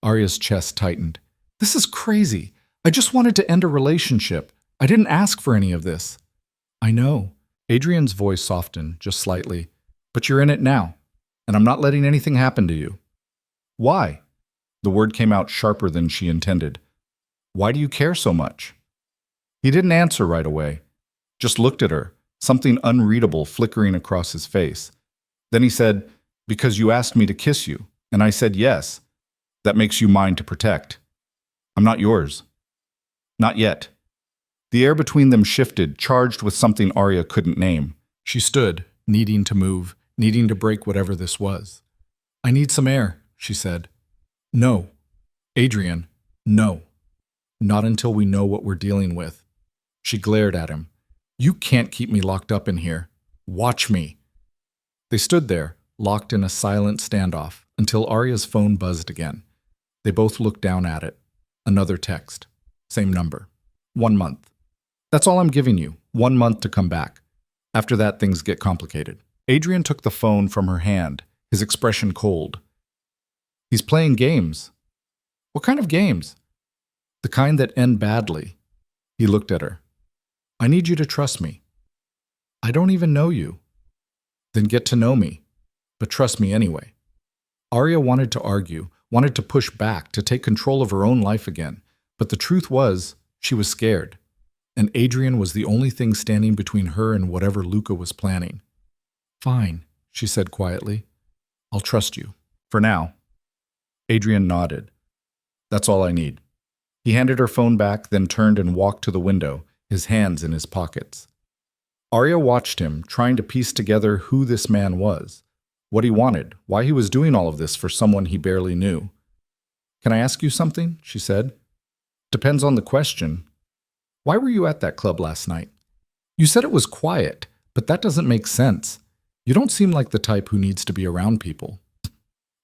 Arya's chest tightened. This is crazy. I just wanted to end a relationship. I didn't ask for any of this. I know. Adrian's voice softened, just slightly. But you're in it now, and I'm not letting anything happen to you. Why? The word came out sharper than she intended. Why do you care so much? He didn't answer right away, just looked at her, something unreadable flickering across his face. Then he said, because you asked me to kiss you, and I said yes. That makes you mine to protect. I'm not yours. Not yet. The air between them shifted, charged with something Arya couldn't name. She stood, needing to move, needing to break whatever this was. I need some air, she said. No. Adrian, no. Not until we know what we're dealing with. She glared at him. You can't keep me locked up in here. Watch me. They stood there, locked in a silent standoff, until Arya's phone buzzed again. They both looked down at it. Another text. Same number. 1 month. That's all I'm giving you. 1 month to come back. After that, things get complicated. Adrian took the phone from her hand, his expression cold. He's playing games. What kind of games? The kind that end badly. He looked at her. I need you to trust me. I don't even know you. Then get to know me. But trust me anyway. Arya wanted to argue, wanted to push back, to take control of her own life again. But the truth was, she was scared. And Adrian was the only thing standing between her and whatever Luca was planning. Fine, she said quietly. I'll trust you. For now. Adrian nodded. That's all I need. He handed her phone back, then turned and walked to the window, his hands in his pockets. Arya watched him, trying to piece together who this man was, what he wanted, why he was doing all of this for someone he barely knew. Can I ask you something? She said. Depends on the question. Why were you at that club last night? You said it was quiet, but that doesn't make sense. You don't seem like the type who needs to be around people.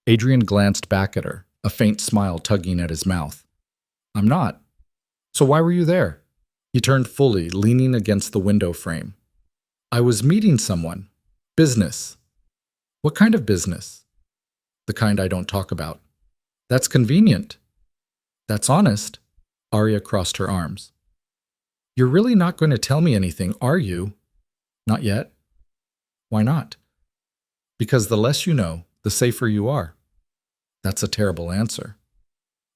Adrian glanced back at her, a faint smile tugging at his mouth. I'm not. So why were you there? He turned fully, leaning against the window frame. I was meeting someone. Business. What kind of business? The kind I don't talk about. That's convenient. That's honest. Arya crossed her arms. You're really not going to tell me anything, are you? Not yet. Why not? Because the less you know, the safer you are. That's a terrible answer.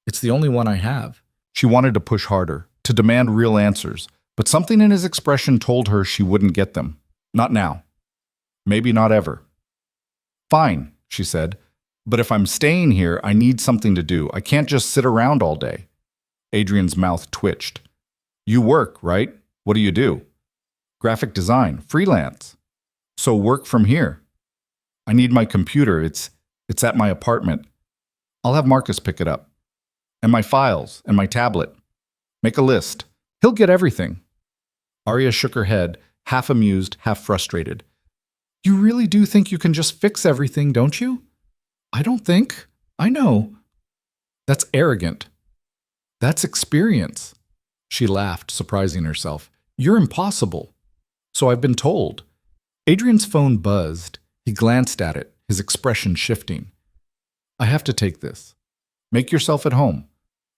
It's the only one I have. She wanted to push harder, to demand real answers, but something in his expression told her she wouldn't get them. Not now. Maybe not ever. Fine, she said, but if I'm staying here, I need something to do. I can't just sit around all day. Adrian's mouth twitched. You work, right? What do you do? Graphic design, freelance. So work from here. I need my computer. It's at my apartment. I'll have Marcus pick it up. And my files, and my tablet. Make a list. He'll get everything. Arya shook her head, half amused, half frustrated. You really do think you can just fix everything, don't you? I don't think. I know. That's arrogant. That's experience. She laughed, surprising herself. You're impossible. So I've been told. Adrian's phone buzzed. He glanced at it, his expression shifting. I have to take this. Make yourself at home.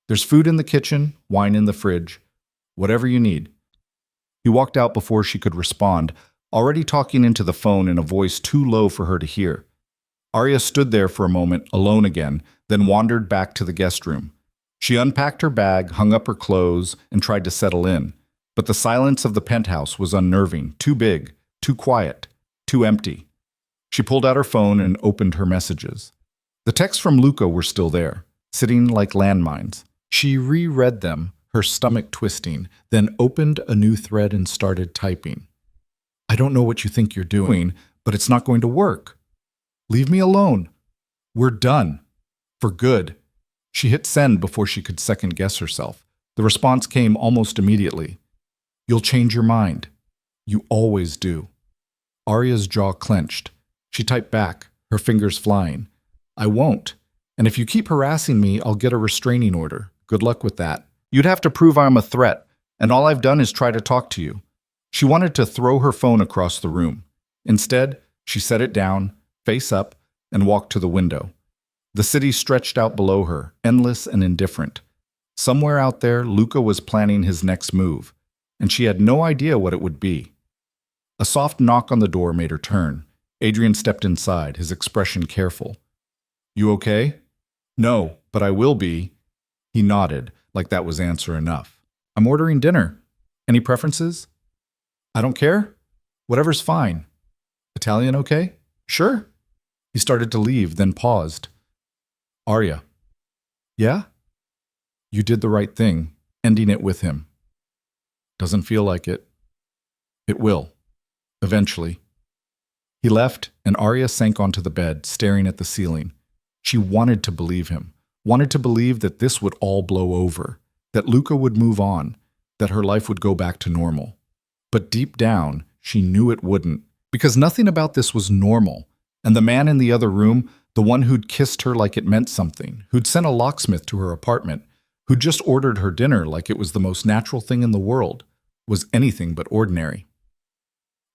There's food in the kitchen, wine in the fridge. Whatever you need. He walked out before she could respond, already talking into the phone in a voice too low for her to hear. Arya stood there for a moment, alone again, then wandered back to the guest room. She unpacked her bag, hung up her clothes, and tried to settle in. But the silence of the penthouse was unnerving, too big, too quiet, too empty. She pulled out her phone and opened her messages. The texts from Luca were still there, sitting like landmines. She reread them, her stomach twisting, then opened a new thread and started typing. I don't know what you think you're doing, but it's not going to work. Leave me alone. We're done. For good. She hit send before she could second-guess herself. The response came almost immediately. You'll change your mind. You always do. Arya's jaw clenched. She typed back, her fingers flying. I won't. And if you keep harassing me, I'll get a restraining order. Good luck with that. You'd have to prove I'm a threat, and all I've done is try to talk to you. She wanted to throw her phone across the room. Instead, she set it down, face up, and walked to the window. The city stretched out below her, endless and indifferent. Somewhere out there, Luca was planning his next move, and she had no idea what it would be. A soft knock on the door made her turn. Adrian stepped inside, his expression careful. You okay? No, but I will be. He nodded, like that was answer enough. I'm ordering dinner. Any preferences? I don't care. Whatever's fine. Italian okay? Sure. He started to leave, then paused. Arya. Yeah? You did the right thing, ending it with him. Doesn't feel like it. It will. Eventually. He left, and Arya sank onto the bed, staring at the ceiling. She wanted to believe him, wanted to believe that this would all blow over, that Luca would move on, that her life would go back to normal. But deep down, she knew it wouldn't, because nothing about this was normal, and the man in the other room, the one who'd kissed her like it meant something, who'd sent a locksmith to her apartment, who'd just ordered her dinner like it was the most natural thing in the world, was anything but ordinary.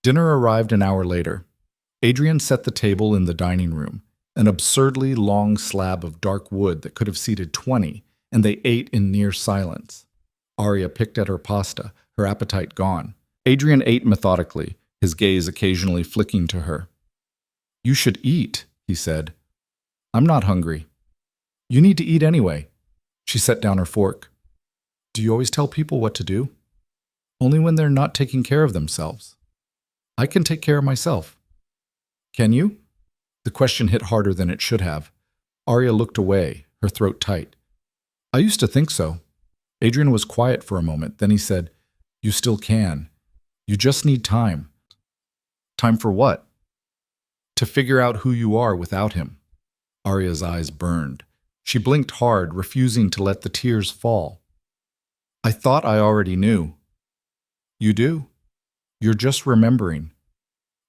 Dinner arrived an hour later. Adrian set the table in the dining room, an absurdly long slab of dark wood that could have seated 20, and they ate in near silence. Arya picked at her pasta, her appetite gone. Adrian ate methodically, his gaze occasionally flicking to her. You should eat, he said. I'm not hungry. You need to eat anyway. She set down her fork. Do you always tell people what to do? Only when they're not taking care of themselves. I can take care of myself. Can you? The question hit harder than it should have. Arya looked away, her throat tight. I used to think so. Adrian was quiet for a moment, then he said, You still can. You just need time. Time for what? To figure out who you are without him. Arya's eyes burned. She blinked hard, refusing to let the tears fall. I thought I already knew. You do? You're just remembering.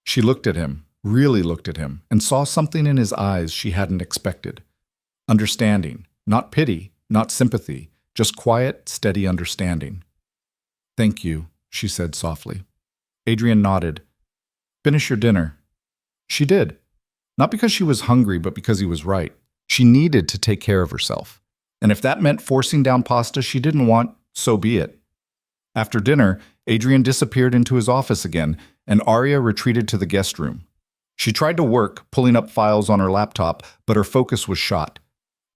She looked at him, really looked at him, and saw something in his eyes she hadn't expected. Understanding, not pity, not sympathy, just quiet, steady understanding. Thank you, she said softly. Adrian nodded. Finish your dinner. She did. Not because she was hungry, but because he was right. She needed to take care of herself. And if that meant forcing down pasta she didn't want, so be it. After dinner, Adrian disappeared into his office again, and Arya retreated to the guest room. She tried to work, pulling up files on her laptop, but her focus was shot.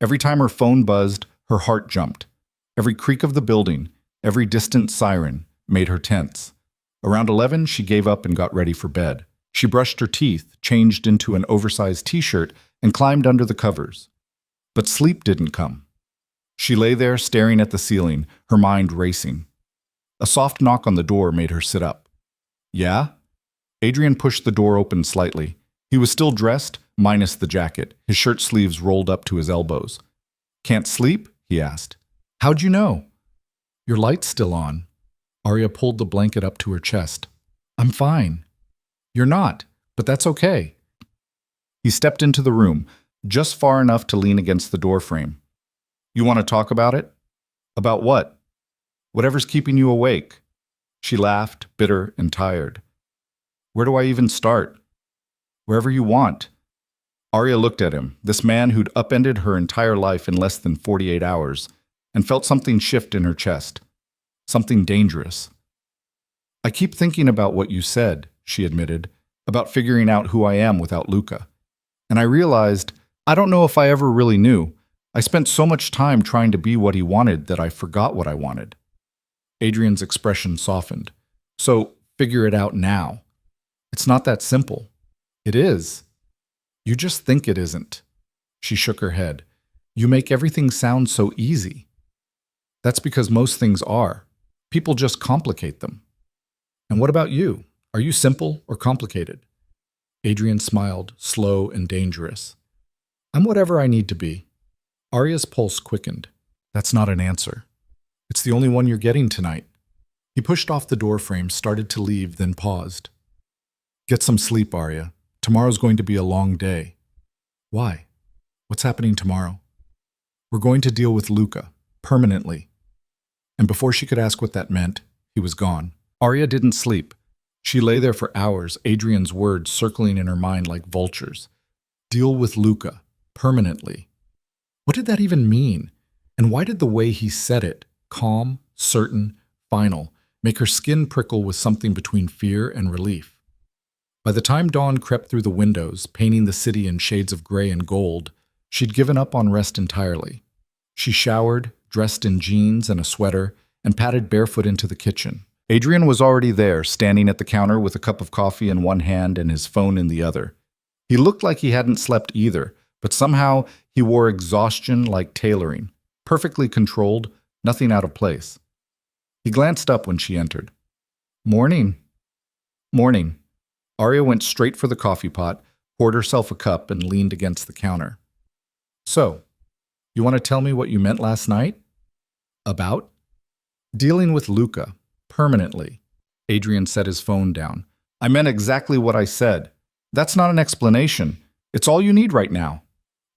Every time her phone buzzed, her heart jumped. Every creak of the building, every distant siren, made her tense. Around 11, she gave up and got ready for bed. She brushed her teeth, changed into an oversized t-shirt, and climbed under the covers. But sleep didn't come. She lay there staring at the ceiling, her mind racing. A soft knock on the door made her sit up. Yeah? Adrian pushed the door open slightly. He was still dressed, minus the jacket, his shirt sleeves rolled up to his elbows. Can't sleep? He asked. How'd you know? Your light's still on. Arya pulled the blanket up to her chest. I'm fine. You're not, but that's okay. He stepped into the room, just far enough to lean against the doorframe. You want to talk about it? About what? Whatever's keeping you awake. She laughed, bitter and tired. Where do I even start? Wherever you want. Arya looked at him, this man who'd upended her entire life in less than 48 hours, and felt something shift in her chest. Something dangerous. I keep thinking about what you said, she admitted, about figuring out who I am without Luca. And I realized, I don't know if I ever really knew. I spent so much time trying to be what he wanted that I forgot what I wanted. Adrian's expression softened. So, figure it out now. It's not that simple. It is. You just think it isn't. She shook her head. You make everything sound so easy. That's because most things are. People just complicate them. And what about you? Are you simple or complicated? Adrian smiled, slow and dangerous. I'm whatever I need to be. Arya's pulse quickened. That's not an answer. It's the only one you're getting tonight. He pushed off the doorframe, started to leave, then paused. Get some sleep, Arya. Tomorrow's going to be a long day. Why? What's happening tomorrow? We're going to deal with Luca, permanently. And before she could ask what that meant, he was gone. Arya didn't sleep. She lay there for hours, Adrian's words circling in her mind like vultures. Deal with Luca, permanently. What did that even mean? And why did the way he said it, calm, certain, final, make her skin prickle with something between fear and relief? By the time dawn crept through the windows, painting the city in shades of gray and gold, she'd given up on rest entirely. She showered, dressed in jeans and a sweater, and padded barefoot into the kitchen. Adrian was already there, standing at the counter with a cup of coffee in one hand and his phone in the other. He looked like he hadn't slept either, but somehow he wore exhaustion like tailoring, perfectly controlled, nothing out of place. He glanced up when she entered. Morning. Morning. Arya went straight for the coffee pot, poured herself a cup, and leaned against the counter. So, you want to tell me what you meant last night? About? Dealing with Luca. Permanently. Adrian set his phone down. I meant exactly what I said. That's not an explanation. It's all you need right now.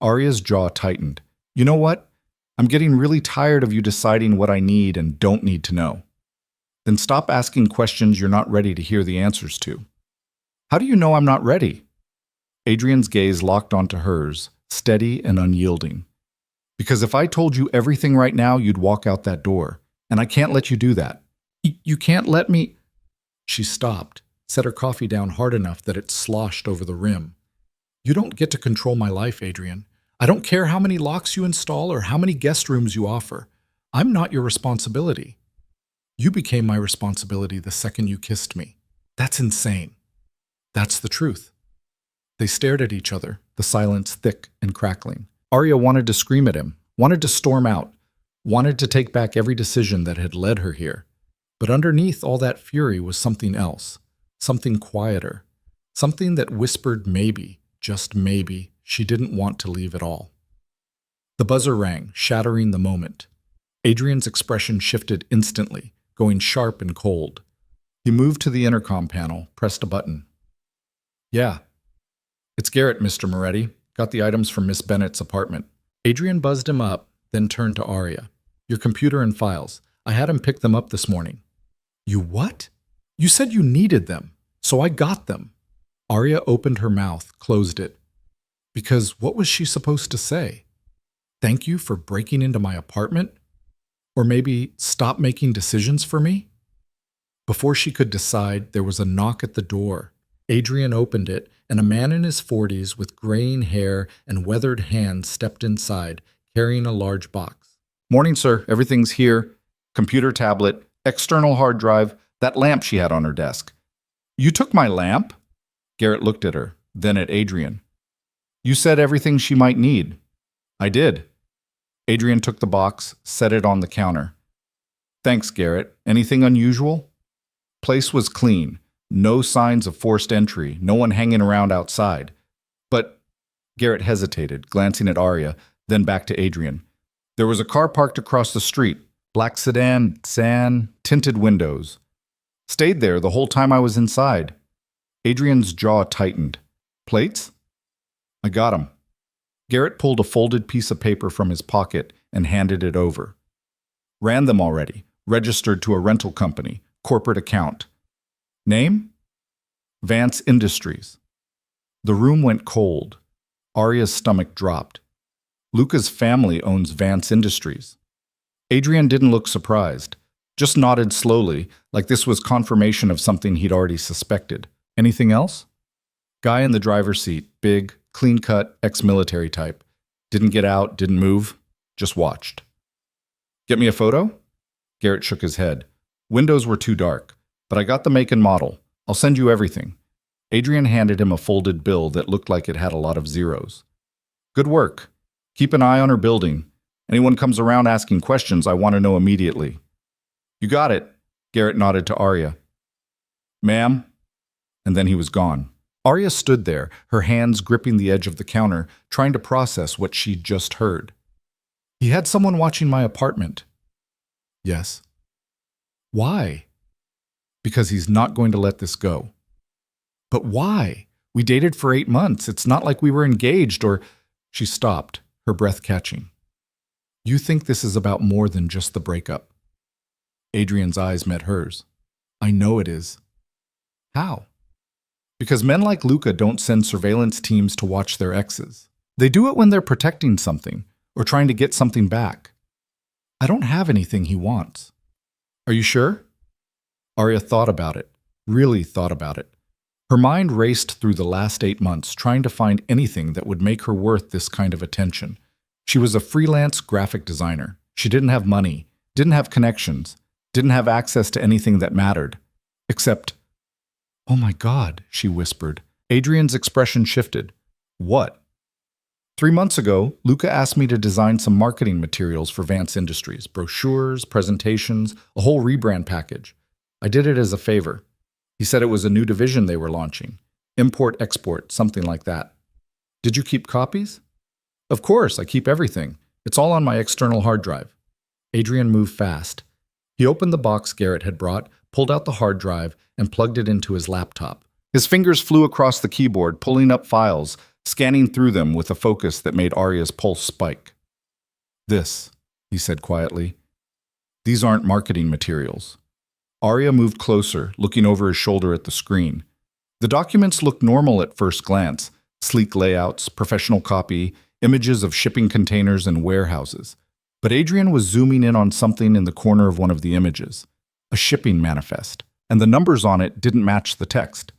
Arya's jaw tightened. You know what? I'm getting really tired of you deciding what I need and don't need to know. Then stop asking questions you're not ready to hear the answers to. How do you know I'm not ready? Adrian's gaze locked onto hers, steady and unyielding. Because if I told you everything right now, you'd walk out that door. And I can't let you do that. You can't let me... She stopped, set her coffee down hard enough that it sloshed over the rim. You don't get to control my life, Adrian. I don't care how many locks you install or how many guest rooms you offer. I'm not your responsibility. You became my responsibility the second you kissed me. That's insane. That's the truth. They stared at each other, the silence thick and crackling. Arya wanted to scream at him, wanted to storm out, wanted to take back every decision that had led her here. But underneath all that fury was something else, something quieter, something that whispered maybe, just maybe, she didn't want to leave at all. The buzzer rang, shattering the moment. Adrian's expression shifted instantly, going sharp and cold. He moved to the intercom panel, pressed a button. Yeah. It's Garrett, Mr. Moretti. Got the items from Miss Bennett's apartment. Adrian buzzed him up, then turned to Arya. Your computer and files. I had him pick them up this morning. You what? You said you needed them, so I got them. Arya opened her mouth, closed it. Because what was she supposed to say? Thank you for breaking into my apartment? Or maybe stop making decisions for me? Before she could decide, there was a knock at the door. Adrian opened it, and a man in his 40s with graying hair and weathered hands stepped inside, carrying a large box. Morning, sir. Everything's here. Computer, tablet, external hard drive, that lamp she had on her desk. You took my lamp? Garrett looked at her, then at Adrian. You said everything she might need. I did. Adrian took the box, set it on the counter. Thanks, Garrett. Anything unusual? Place was clean. No signs of forced entry, no one hanging around outside. But Garrett hesitated, glancing at Arya, then back to Adrian. There was a car parked across the street. Black sedan, tinted windows. Stayed there the whole time I was inside. Adrian's jaw tightened. Plates? I got 'em. Garrett pulled a folded piece of paper from his pocket and handed it over. Ran them already. Registered to a rental company. Corporate account. Name? Vance Industries. The room went cold. Arya's stomach dropped. Luca's family owns Vance Industries. Adrian didn't look surprised, just nodded slowly, like this was confirmation of something he'd already suspected. Anything else? Guy in the driver's seat, big, clean-cut, ex-military type. Didn't get out, didn't move, just watched. Get me a photo? Garrett shook his head. Windows were too dark, but I got the make and model. I'll send you everything. Adrian handed him a folded bill that looked like it had a lot of zeros. Good work. Keep an eye on her building. Anyone comes around asking questions, I want to know immediately. You got it, Garrett nodded to Arya. Ma'am? And then he was gone. Arya stood there, her hands gripping the edge of the counter, trying to process what she'd just heard. He had someone watching my apartment. Yes. Why? Because he's not going to let this go. But why? We dated for 8 months. It's not like we were engaged or... She stopped, her breath catching. You think this is about more than just the breakup? Adrian's eyes met hers. I know it is. How? Because men like Luca don't send surveillance teams to watch their exes. They do it when they're protecting something or trying to get something back. I don't have anything he wants. Are you sure? Arya thought about it, really thought about it. Her mind raced through the last 8 months, trying to find anything that would make her worth this kind of attention. She was a freelance graphic designer. She didn't have money, didn't have connections, didn't have access to anything that mattered. Except, oh my God, she whispered. Adrian's expression shifted. What? 3 months ago, Luca asked me to design some marketing materials for Vance Industries, brochures, presentations, a whole rebrand package. I did it as a favor. He said it was a new division they were launching. Import-export, something like that. Did you keep copies? Of course, I keep everything. It's all on my external hard drive. Adrian moved fast. He opened the box Garrett had brought, pulled out the hard drive, and plugged it into his laptop. His fingers flew across the keyboard, pulling up files, scanning through them with a focus that made Arya's pulse spike. This, he said quietly. These aren't marketing materials. Arya moved closer, looking over his shoulder at the screen. The documents looked normal at first glance. Sleek layouts, professional copy, images of shipping containers and warehouses. But Adrian was zooming in on something in the corner of one of the images. A shipping manifest. And the numbers on it didn't match the text.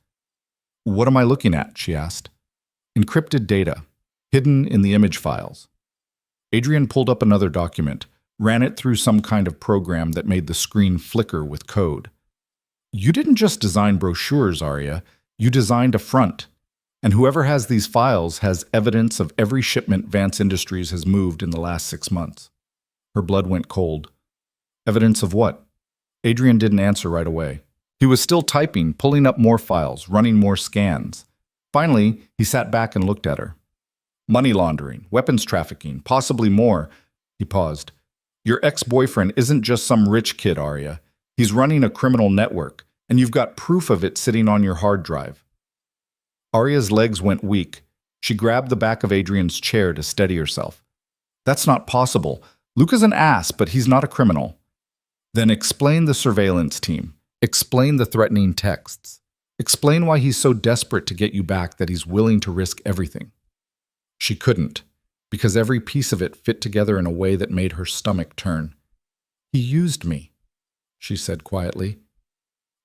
What am I looking at? She asked. Encrypted data, hidden in the image files. Adrian pulled up another document, ran it through some kind of program that made the screen flicker with code. You didn't just design brochures, Arya. You designed a front. And whoever has these files has evidence of every shipment Vance Industries has moved in the last 6 months. Her blood went cold. Evidence of what? Adrian didn't answer right away. He was still typing, pulling up more files, running more scans. Finally, he sat back and looked at her. Money laundering, weapons trafficking, possibly more. He paused. Your ex-boyfriend isn't just some rich kid, Arya. He's running a criminal network, and you've got proof of it sitting on your hard drive. Arya's legs went weak. She grabbed the back of Adrian's chair to steady herself. That's not possible. Luca's an ass, but he's not a criminal. Then explain the surveillance team. Explain the threatening texts. Explain why he's so desperate to get you back that he's willing to risk everything. She couldn't, because every piece of it fit together in a way that made her stomach turn. He used me, she said quietly.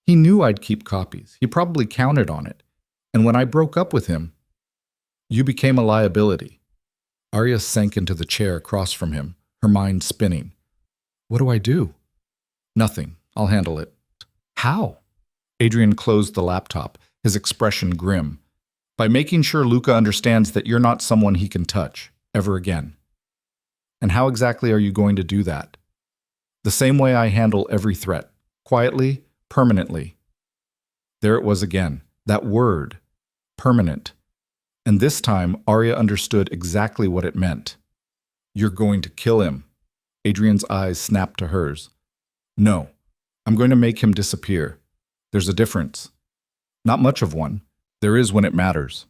He knew I'd keep copies. He probably counted on it. And when I broke up with him, you became a liability. Arya sank into the chair across from him, her mind spinning. What do I do? Nothing. I'll handle it. How? Adrian closed the laptop, his expression grim. By making sure Luca understands that you're not someone he can touch, ever again. And how exactly are you going to do that? The same way I handle every threat. Quietly, permanently. There it was again, that word. Permanent. And this time, Arya understood exactly what it meant. You're going to kill him, Adrian's eyes snapped to hers. No, I'm going to make him disappear. There's a difference. Not much of one. There is when it matters.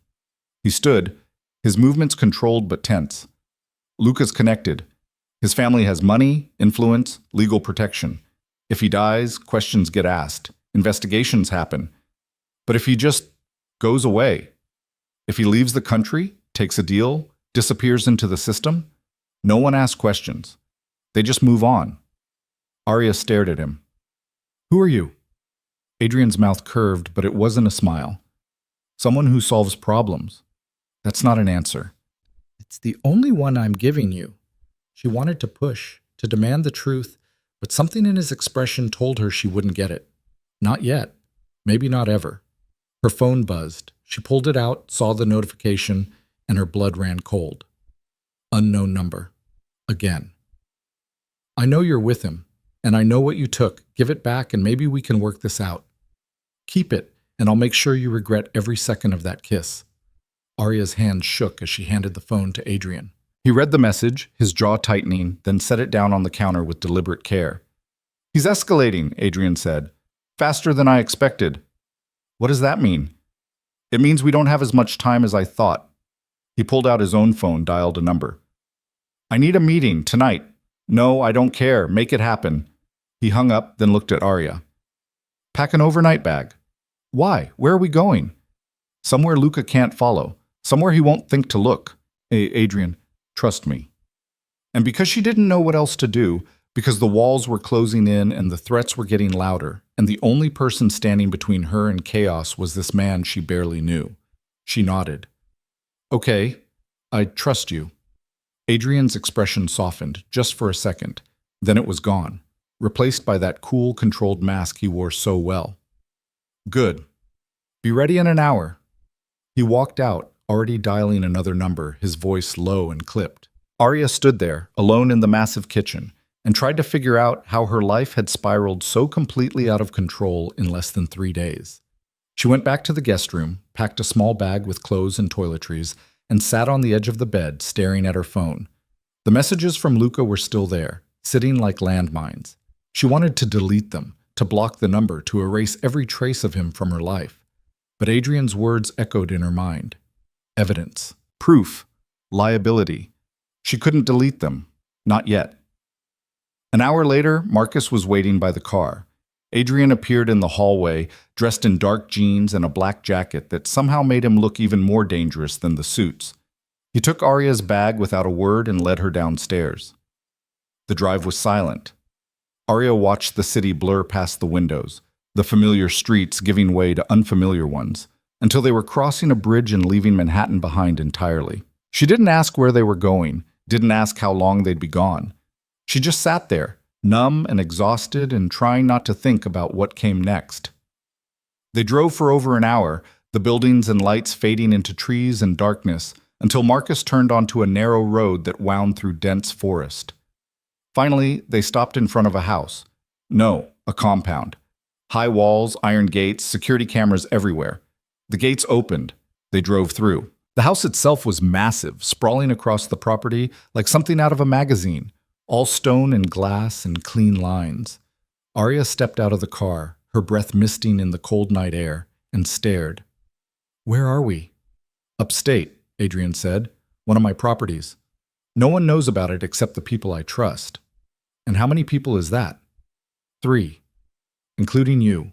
He stood, his movements controlled but tense. Luca's connected. His family has money, influence, legal protection. If he dies, questions get asked. Investigations happen. But if he just goes away, if he leaves the country, takes a deal, disappears into the system, no one asks questions. They just move on. Arya stared at him. Who are you? Adrian's mouth curved, but it wasn't a smile. Someone who solves problems. That's not an answer. It's the only one I'm giving you. She wanted to push, to demand the truth, but something in his expression told her she wouldn't get it. Not yet. Maybe not ever. Her phone buzzed. She pulled it out, saw the notification, and her blood ran cold. Unknown number. Again. I know you're with him, and I know what you took. Give it back, and maybe we can work this out. Keep it, and I'll make sure you regret every second of that kiss. Arya's hand shook as she handed the phone to Adrian. He read the message, his jaw tightening, then set it down on the counter with deliberate care. He's escalating, Adrian said. Faster than I expected. What does that mean? It means we don't have as much time as I thought. He pulled out his own phone, dialed a number. I need a meeting, tonight. No, I don't care. Make it happen. He hung up, then looked at Arya. Pack an overnight bag. Why? Where are we going? Somewhere Luca can't follow. Somewhere he won't think to look. Hey, Adrian, trust me. And because she didn't know what else to do, because the walls were closing in and the threats were getting louder, and the only person standing between her and chaos was this man she barely knew, she nodded. Okay, I trust you. Adrian's expression softened, just for a second. Then it was gone, replaced by that cool, controlled mask he wore so well. Good. Be ready in an hour. He walked out, already dialing another number, his voice low and clipped. Arya stood there, alone in the massive kitchen, and tried to figure out how her life had spiraled so completely out of control in less than 3 days. She went back to the guest room, packed a small bag with clothes and toiletries, and sat on the edge of the bed, staring at her phone. The messages from Luca were still there, sitting like landmines. She wanted to delete them, to block the number, to erase every trace of him from her life. But Adrian's words echoed in her mind. Evidence, proof, liability. She couldn't delete them. Not yet. An hour later, Marcus was waiting by the car. Adrian appeared in the hallway, dressed in dark jeans and a black jacket that somehow made him look even more dangerous than the suits. He took Arya's bag without a word and led her downstairs. The drive was silent. Arya watched the city blur past the windows, the familiar streets giving way to unfamiliar ones, until they were crossing a bridge and leaving Manhattan behind entirely. She didn't ask where they were going, didn't ask how long they'd be gone. She just sat there, numb and exhausted and trying not to think about what came next. They drove for over an hour, the buildings and lights fading into trees and darkness, until Marcus turned onto a narrow road that wound through dense forest. Finally, they stopped in front of a house. No, a compound. High walls, iron gates, security cameras everywhere. The gates opened. They drove through. The house itself was massive, sprawling across the property like something out of a magazine, all stone and glass and clean lines. Arya stepped out of the car, her breath misting in the cold night air, and stared. Where are we? Upstate, Adrian said. One of my properties. No one knows about it except the people I trust. And how many people is that? 3, including you.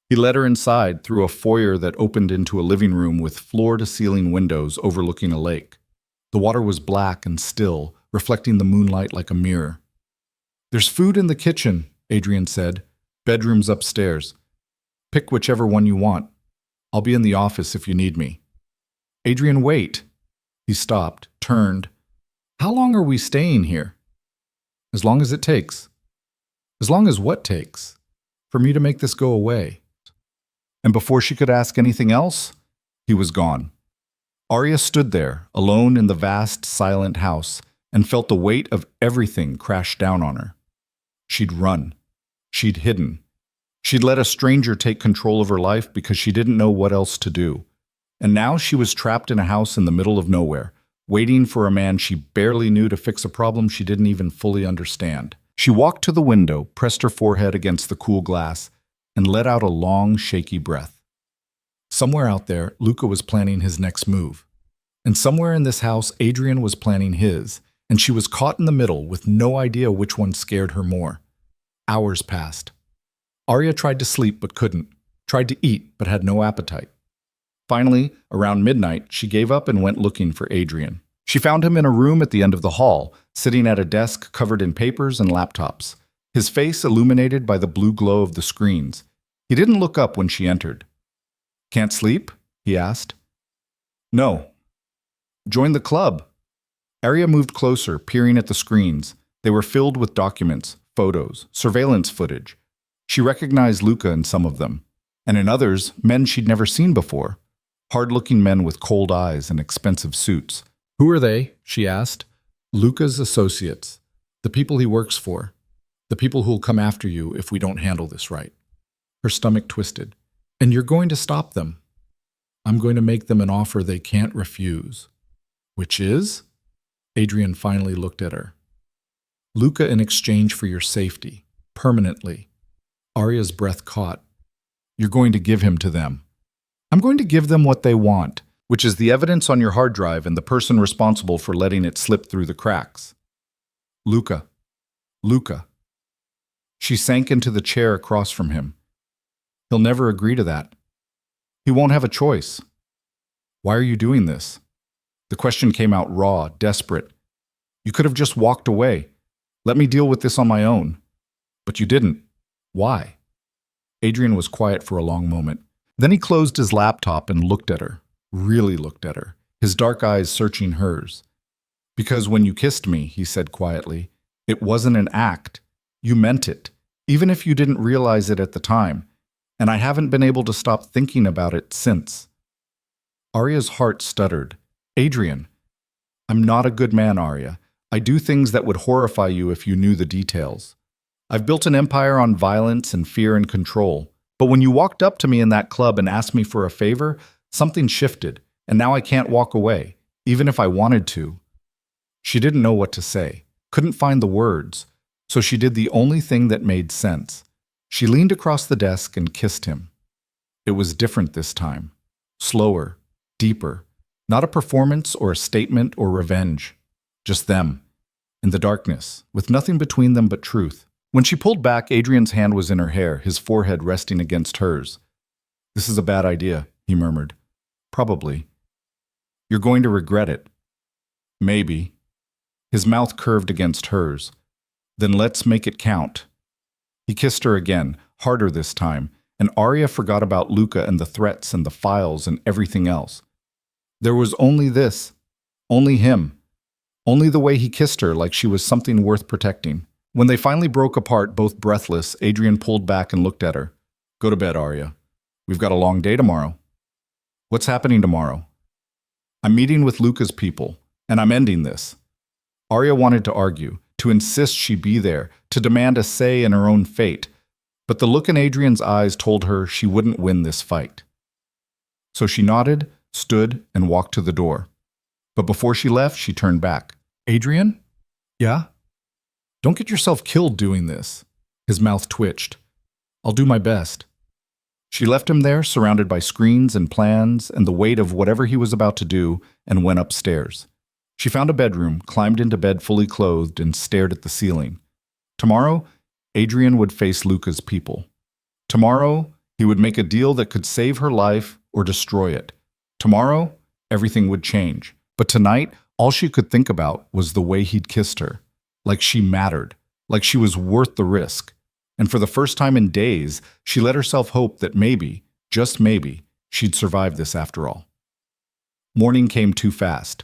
He led her inside through a foyer that opened into a living room with floor-to-ceiling windows overlooking a lake. The water was black and still, reflecting the moonlight like a mirror. There's food in the kitchen, Adrian said. Bedrooms upstairs. Pick whichever one you want. I'll be in the office if you need me. Adrian, wait. He stopped, turned. How long are we staying here? As long as it takes. As long as what takes? For me to make this go away. And before she could ask anything else, he was gone. Arya stood there, alone in the vast, silent house, and felt the weight of everything crash down on her. She'd run. She'd hidden. She'd let a stranger take control of her life because she didn't know what else to do. And now she was trapped in a house in the middle of nowhere, waiting for a man she barely knew to fix a problem she didn't even fully understand. She walked to the window, pressed her forehead against the cool glass, and let out a long, shaky breath. Somewhere out there, Luca was planning his next move. And somewhere in this house, Adrian was planning his, and she was caught in the middle with no idea which one scared her more. Hours passed. Arya tried to sleep but couldn't, tried to eat but had no appetite. Finally, around midnight, she gave up and went looking for Adrian. She found him in a room at the end of the hall, sitting at a desk covered in papers and laptops, his face illuminated by the blue glow of the screens. He didn't look up when she entered. "Can't sleep?" he asked. "No." "Join the club." Arya moved closer, peering at the screens. They were filled with documents, photos, surveillance footage. She recognized Luca in some of them, and in others, men she'd never seen before. Hard-looking men with cold eyes and expensive suits. "Who are they?" she asked. "Luca's associates. The people he works for. The people who'll come after you if we don't handle this right." Her stomach twisted. "And you're going to stop them?" "I'm going to make them an offer they can't refuse." "Which is?" Adrian finally looked at her. "Luca in exchange for your safety. Permanently." Arya's breath caught. "You're going to give him to them." "I'm going to give them what they want, which is the evidence on your hard drive and the person responsible for letting it slip through the cracks." "Luca. Luca." She sank into the chair across from him. "He'll never agree to that. He won't have a choice." "Why are you doing this?" The question came out raw, desperate. "You could have just walked away. Let me deal with this on my own." "But you didn't. Why?" Adrian was quiet for a long moment. Then he closed his laptop and looked at her, really looked at her, his dark eyes searching hers. "Because when you kissed me," he said quietly, "it wasn't an act. You meant it, even if you didn't realize it at the time. And I haven't been able to stop thinking about it since." Arya's heart stuttered. "Adrian, I'm not a good man, Arya. I do things that would horrify you if you knew the details. I've built an empire on violence and fear and control. But when you walked up to me in that club and asked me for a favor, something shifted, and now I can't walk away, even if I wanted to." She didn't know what to say, couldn't find the words, so she did the only thing that made sense. She leaned across the desk and kissed him. It was different this time. Slower, deeper. Not a performance or a statement or revenge. Just them. In the darkness, with nothing between them but truth. When she pulled back, Adrian's hand was in her hair, his forehead resting against hers. "This is a bad idea," he murmured. "Probably. You're going to regret it." "Maybe." His mouth curved against hers. "Then let's make it count." He kissed her again, harder this time, and Arya forgot about Luca and the threats and the files and everything else. There was only this, only him, only the way he kissed her like she was something worth protecting. When they finally broke apart, both breathless, Adrian pulled back and looked at her. "Go to bed, Arya. We've got a long day tomorrow." "What's happening tomorrow?" "I'm meeting with Luca's people, and I'm ending this." Arya wanted to argue, to insist she be there, to demand a say in her own fate, but the look in Adrian's eyes told her she wouldn't win this fight. So she nodded, stood, and walked to the door. But before she left, she turned back. "Adrian?" "Yeah?" "Don't get yourself killed doing this." His mouth twitched. "I'll do my best." She left him there, surrounded by screens and plans and the weight of whatever he was about to do, and went upstairs. She found a bedroom, climbed into bed fully clothed, and stared at the ceiling. Tomorrow, Adrian would face Luca's people. Tomorrow, he would make a deal that could save her life or destroy it. Tomorrow, everything would change. But tonight, all she could think about was the way he'd kissed her. Like she mattered, like she was worth the risk. And for the first time in days, she let herself hope that maybe, just maybe, she'd survive this after all. Morning came too fast.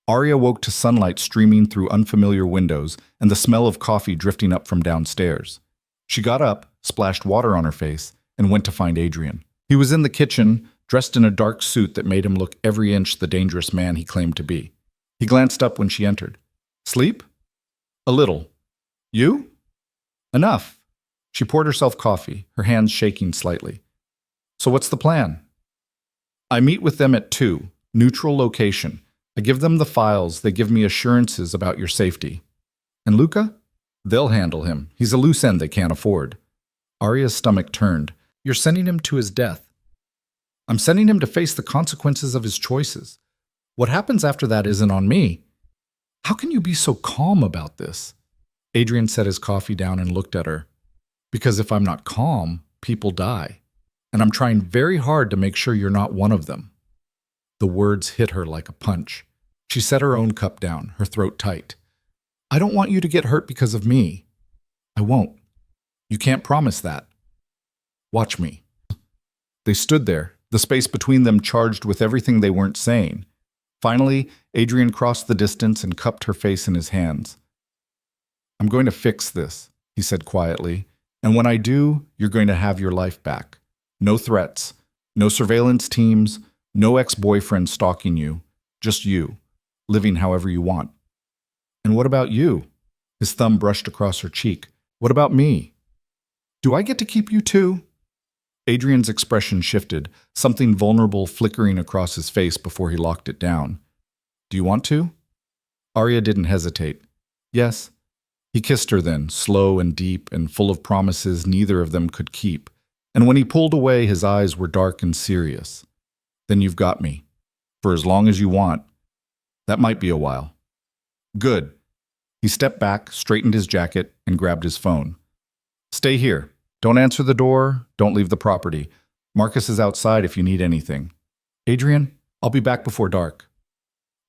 Arya woke to sunlight streaming through unfamiliar windows and the smell of coffee drifting up from downstairs. She got up, splashed water on her face, and went to find Adrian. He was in the kitchen, dressed in a dark suit that made him look every inch the dangerous man he claimed to be. He glanced up when she entered. "Sleep?" "A little." "You?" "Enough." She poured herself coffee, her hands shaking slightly. "So what's the plan?" "I meet with them at 2, neutral location. I give them the files, they give me assurances about your safety. And Luca? They'll handle him. He's a loose end they can't afford. Arya's stomach turned. You're sending him to his death. I'm sending him to face the consequences of his choices. What happens after that isn't on me. How can you be so calm about this? Adrian set his coffee down and looked at her. Because if I'm not calm, people die. And I'm trying very hard to make sure you're not one of them. The words hit her like a punch. She set her own cup down, her throat tight. I don't want you to get hurt because of me. I won't. You can't promise that. Watch me. They stood there, the space between them charged with everything they weren't saying. Finally, Adrian crossed the distance and cupped her face in his hands. I'm going to fix this, he said quietly, and when I do, you're going to have your life back. No threats, no surveillance teams, no ex-boyfriend stalking you, just you, living however you want. And what about you? His thumb brushed across her cheek. What about me? Do I get to keep you too? Adrian's expression shifted, something vulnerable flickering across his face before he locked it down. Do you want to? Arya didn't hesitate. Yes. He kissed her then, slow and deep and full of promises neither of them could keep. And when he pulled away, his eyes were dark and serious. Then you've got me. For as long as you want. That might be a while. Good. He stepped back, straightened his jacket, and grabbed his phone. Stay here. Don't answer the door. Don't leave the property. Marcus is outside if you need anything. Adrian, I'll be back before dark.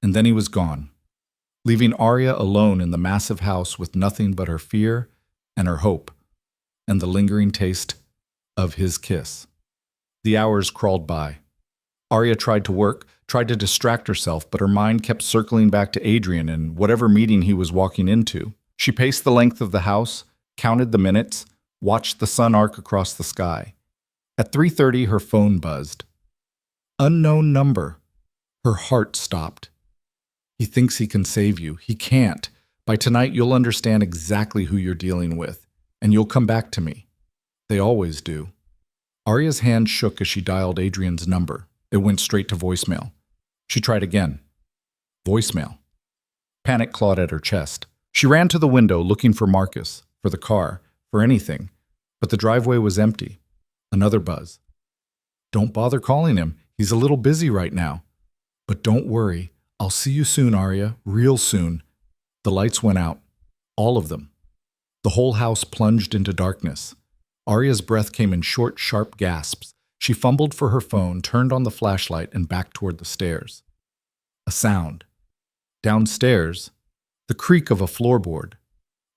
And then he was gone, leaving Arya alone in the massive house with nothing but her fear and her hope, and the lingering taste of his kiss. The hours crawled by. Arya tried to work, tried to distract herself, but her mind kept circling back to Adrian and whatever meeting he was walking into. She paced the length of the house, counted the minutes, watched the sun arc across the sky. At 3:30, her phone buzzed. Unknown number. Her heart stopped. He thinks he can save you. He can't. By tonight, you'll understand exactly who you're dealing with, and you'll come back to me. They always do. Arya's hand shook as she dialed Adrian's number. It went straight to voicemail. She tried again. Voicemail. Panic clawed at her chest. She ran to the window looking for Marcus, for the car, for anything, but the driveway was empty. Another buzz. Don't bother calling him. He's a little busy right now. But don't worry. I'll see you soon, Arya, real soon. The lights went out. All of them. The whole house plunged into darkness. Arya's breath came in short, sharp gasps. She fumbled for her phone, turned on the flashlight, and backed toward the stairs. A sound. Downstairs, the creak of a floorboard.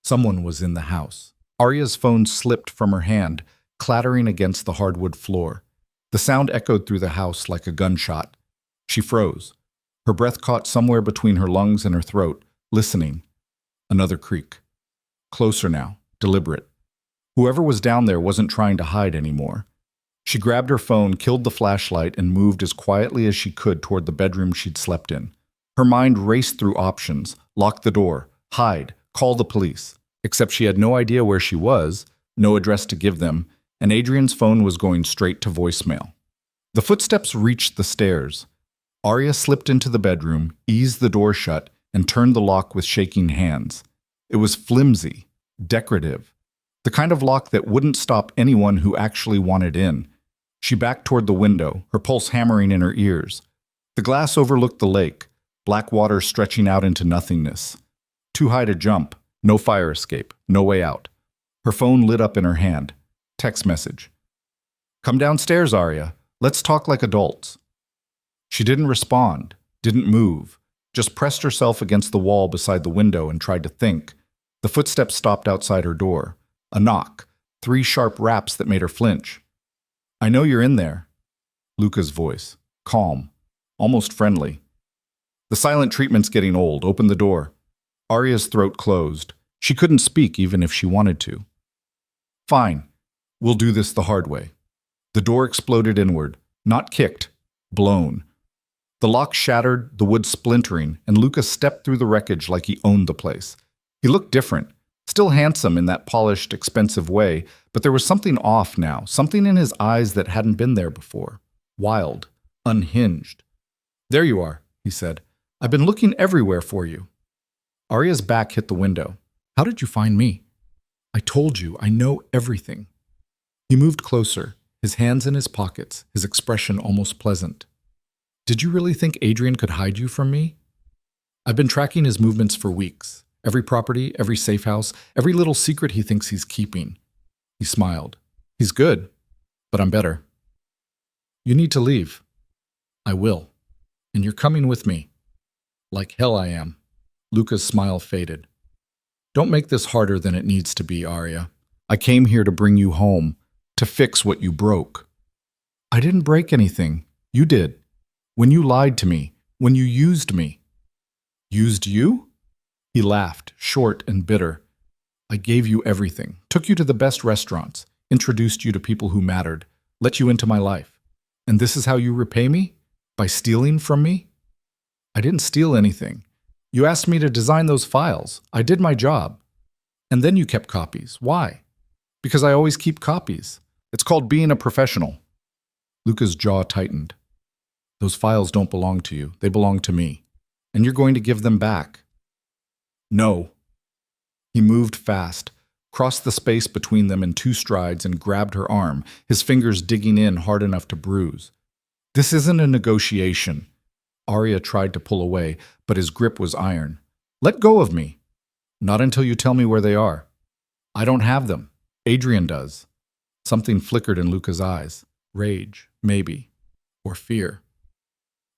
Someone was in the house. Arya's phone slipped from her hand, clattering against the hardwood floor. The sound echoed through the house like a gunshot. She froze. Her breath caught somewhere between her lungs and her throat, listening. Another creak. Closer now, deliberate. Whoever was down there wasn't trying to hide anymore. She grabbed her phone, killed the flashlight, and moved as quietly as she could toward the bedroom she'd slept in. Her mind raced through options: lock the door, hide, call the police. Except she had no idea where she was, no address to give them, and Adrian's phone was going straight to voicemail. The footsteps reached the stairs. Arya slipped into the bedroom, eased the door shut, and turned the lock with shaking hands. It was flimsy, decorative, the kind of lock that wouldn't stop anyone who actually wanted in. She backed toward the window, her pulse hammering in her ears. The glass overlooked the lake, black water stretching out into nothingness. Too high to jump, no fire escape, no way out. Her phone lit up in her hand. Text message. Come downstairs, Arya. Let's talk like adults. She didn't respond, didn't move, just pressed herself against the wall beside the window and tried to think. The footsteps stopped outside her door. A knock, 3 sharp raps that made her flinch. I know you're in there. Luca's voice, calm, almost friendly. The silent treatment's getting old. Open the door. Arya's throat closed. She couldn't speak even if she wanted to. Fine. We'll do this the hard way. The door exploded inward, not kicked, blown. The lock shattered, the wood splintering, and Luca stepped through the wreckage like he owned the place. He looked different, still handsome in that polished, expensive way, but there was something off now, something in his eyes that hadn't been there before. Wild, unhinged. There you are, he said. I've been looking everywhere for you. Arya's back hit the window. How did you find me? I told you, I know everything. He moved closer, his hands in his pockets, his expression almost pleasant. Did you really think Adrian could hide you from me? I've been tracking his movements for weeks. Every property, every safe house, every little secret he thinks he's keeping. He smiled. He's good, but I'm better. You need to leave. I will. And you're coming with me. Like hell I am. Luca's smile faded. Don't make this harder than it needs to be, Arya. I came here to bring you home, to fix what you broke. I didn't break anything. You did. When you lied to me, when you used me. Used you? He laughed, short and bitter. I gave you everything, took you to the best restaurants, introduced you to people who mattered, let you into my life. And this is how you repay me? By stealing from me? I didn't steal anything. You asked me to design those files. I did my job. And then you kept copies. Why? Because I always keep copies. It's called being a professional. Luca's jaw tightened. Those files don't belong to you. They belong to me. And you're going to give them back. No. He moved fast, crossed the space between them in 2 strides and grabbed her arm, his fingers digging in hard enough to bruise. This isn't a negotiation. Arya tried to pull away, but his grip was iron. Let go of me. Not until you tell me where they are. I don't have them. Adrian does. Something flickered in Luca's eyes. Rage, maybe. Or fear.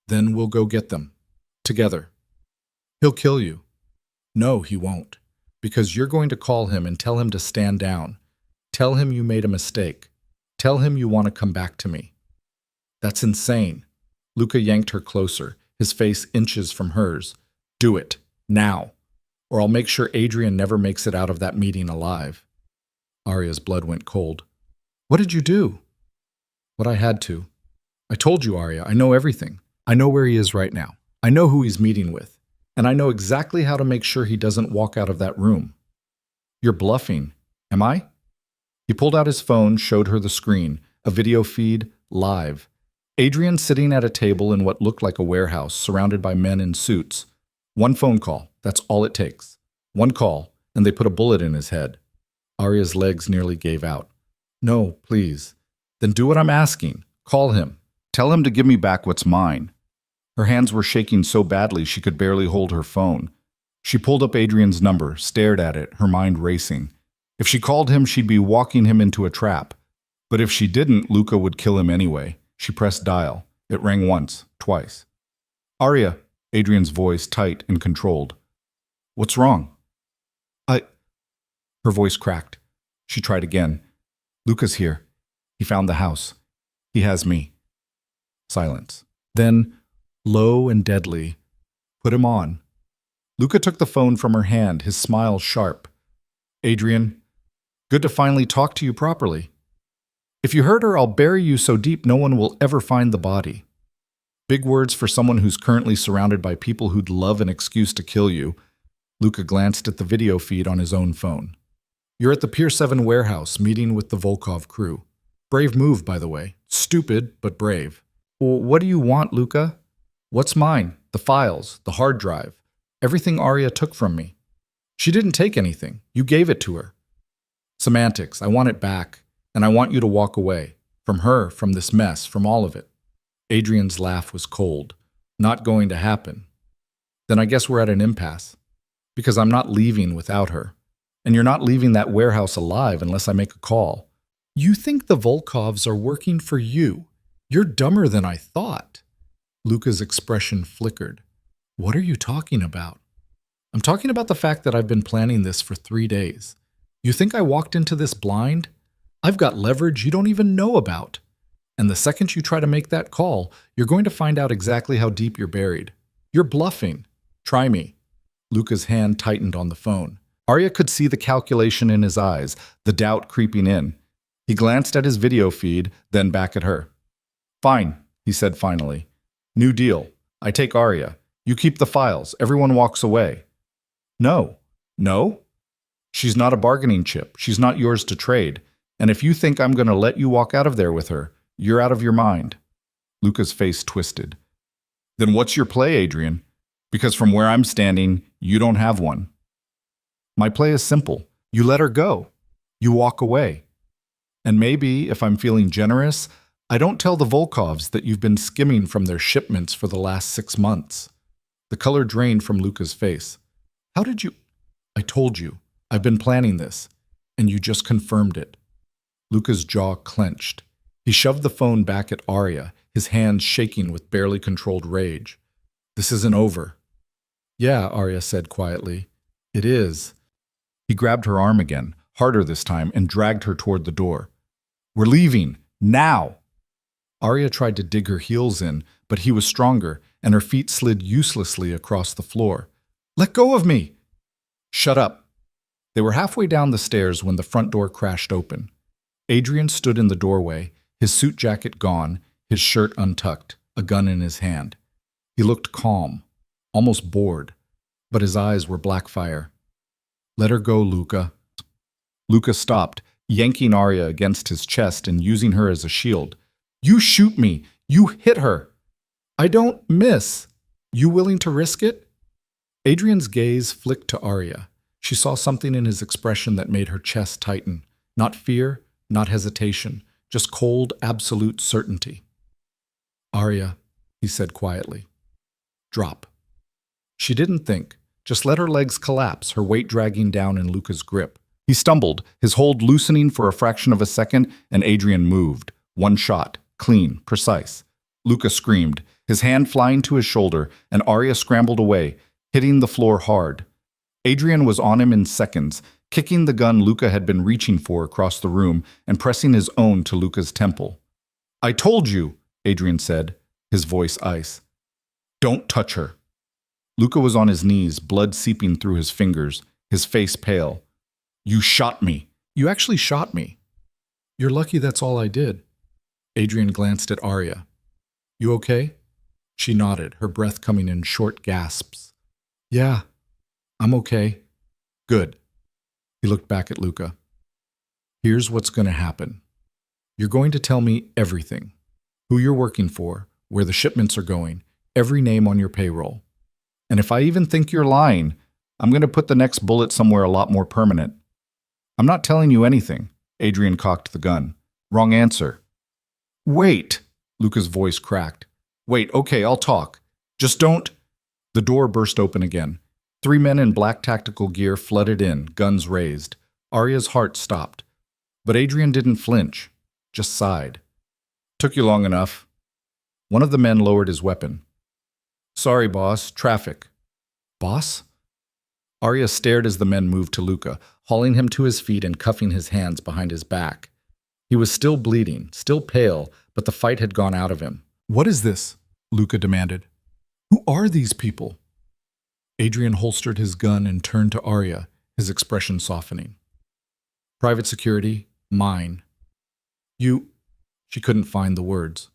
Then we'll go get them. Together. He'll kill you. No, he won't. Because you're going to call him and tell him to stand down. Tell him you made a mistake. Tell him you want to come back to me. That's insane. Luca yanked her closer, his face inches from hers. Do it. Now. Or I'll make sure Adrian never makes it out of that meeting alive. Arya's blood went cold. What did you do? What I had to. I told you, Arya, I know everything. I know where he is right now. I know who he's meeting with. And I know exactly how to make sure he doesn't walk out of that room. You're bluffing. Am I? He pulled out his phone, showed her the screen, a video feed, live. Adrian sitting at a table in what looked like a warehouse, surrounded by men in suits. One phone call, that's all it takes. One call, and they put a bullet in his head. Arya's legs nearly gave out. No, please. Then do what I'm asking. Call him. Tell him to give me back what's mine. Her hands were shaking so badly she could barely hold her phone. She pulled up Adrian's number, stared at it, her mind racing. If she called him, she'd be walking him into a trap. But if she didn't, Luca would kill him anyway. She pressed dial. It rang once, twice. Arya, Adrian's voice tight and controlled. What's wrong? Her voice cracked. She tried again. Luca's here. He found the house. He has me. Silence. Then, low and deadly, put him on. Luca took the phone from her hand, his smile sharp. Adrian, good to finally talk to you properly. If you hurt her, I'll bury you so deep no one will ever find the body. Big words for someone who's currently surrounded by people who'd love an excuse to kill you. Luca glanced at the video feed on his own phone. You're at the Pier 7 warehouse meeting with the Volkov crew. Brave move, by the way. Stupid, but brave. Well, what do you want, Luca? What's mine? The files, the hard drive, everything Arya took from me. She didn't take anything. You gave it to her. Semantics. I want it back. And I want you to walk away. From her, from this mess, from all of it. Adrian's laugh was cold. Not going to happen. Then I guess we're at an impasse. Because I'm not leaving without her. And you're not leaving that warehouse alive unless I make a call. You think the Volkovs are working for you. You're dumber than I thought. Luca's expression flickered. What are you talking about? I'm talking about the fact that I've been planning this for 3 days. You think I walked into this blind? I've got leverage you don't even know about. And the second you try to make that call, you're going to find out exactly how deep you're buried. You're bluffing. Try me. Luca's hand tightened on the phone. Arya could see the calculation in his eyes, the doubt creeping in. He glanced at his video feed, then back at her. Fine, he said finally. New deal. I take Arya. You keep the files. Everyone walks away. No. No? She's not a bargaining chip. She's not yours to trade. And if you think I'm going to let you walk out of there with her, you're out of your mind. Luca's face twisted. Then what's your play, Adrian? Because from where I'm standing, you don't have one. My play is simple. You let her go. You walk away. And maybe, if I'm feeling generous, I don't tell the Volkovs that you've been skimming from their shipments for the last 6 months. The color drained from Luca's face. How did you? I told you. I've been planning this. And you just confirmed it. Luca's jaw clenched. He shoved the phone back at Arya, his hands shaking with barely controlled rage. This isn't over. Yeah, Arya said quietly. It is. He grabbed her arm again, harder this time, and dragged her toward the door. We're leaving. Now! Arya tried to dig her heels in, but he was stronger, and her feet slid uselessly across the floor. Let go of me! Shut up. They were halfway down the stairs when the front door crashed open. Adrian stood in the doorway, his suit jacket gone, his shirt untucked, a gun in his hand. He looked calm, almost bored, but his eyes were black fire. Let her go, Luca. Luca stopped, yanking Arya against his chest and using her as a shield. You shoot me! You hit her! I don't miss! You willing to risk it? Adrian's gaze flicked to Arya. She saw something in his expression that made her chest tighten. Not fear, not hesitation, just cold, absolute certainty. Arya, he said quietly. Drop. She didn't think. Just let her legs collapse, her weight dragging down in Luca's grip. He stumbled, his hold loosening for a fraction of a second, and Adrian moved. One shot, clean, precise. Luca screamed, his hand flying to his shoulder, and Arya scrambled away, hitting the floor hard. Adrian was on him in seconds, kicking the gun Luca had been reaching for across the room and pressing his own to Luca's temple. I told you, Adrian said, his voice ice. Don't touch her. Luca was on his knees, blood seeping through his fingers, his face pale. You shot me. You actually shot me. You're lucky that's all I did. Adrian glanced at Arya. You okay? She nodded, her breath coming in short gasps. Yeah, I'm okay. Good. He looked back at Luca. Here's what's going to happen. You're going to tell me everything. Who you're working for, where the shipments are going, every name on your payroll. And if I even think you're lying, I'm going to put the next bullet somewhere a lot more permanent. I'm not telling you anything. Adrian cocked the gun. Wrong answer. Wait, Luca's voice cracked. Wait, okay, I'll talk. Just don't. The door burst open again. 3 men in black tactical gear flooded in, guns raised. Arya's heart stopped. But Adrian didn't flinch, just sighed. Took you long enough. One of the men lowered his weapon. Sorry, boss, traffic. Boss? Arya stared as the men moved to Luca, hauling him to his feet and cuffing his hands behind his back. He was still bleeding, still pale, but the fight had gone out of him. What is this? Luca demanded. Who are these people? Adrian holstered his gun and turned to Arya, his expression softening. Private security, mine. You... She couldn't find the words.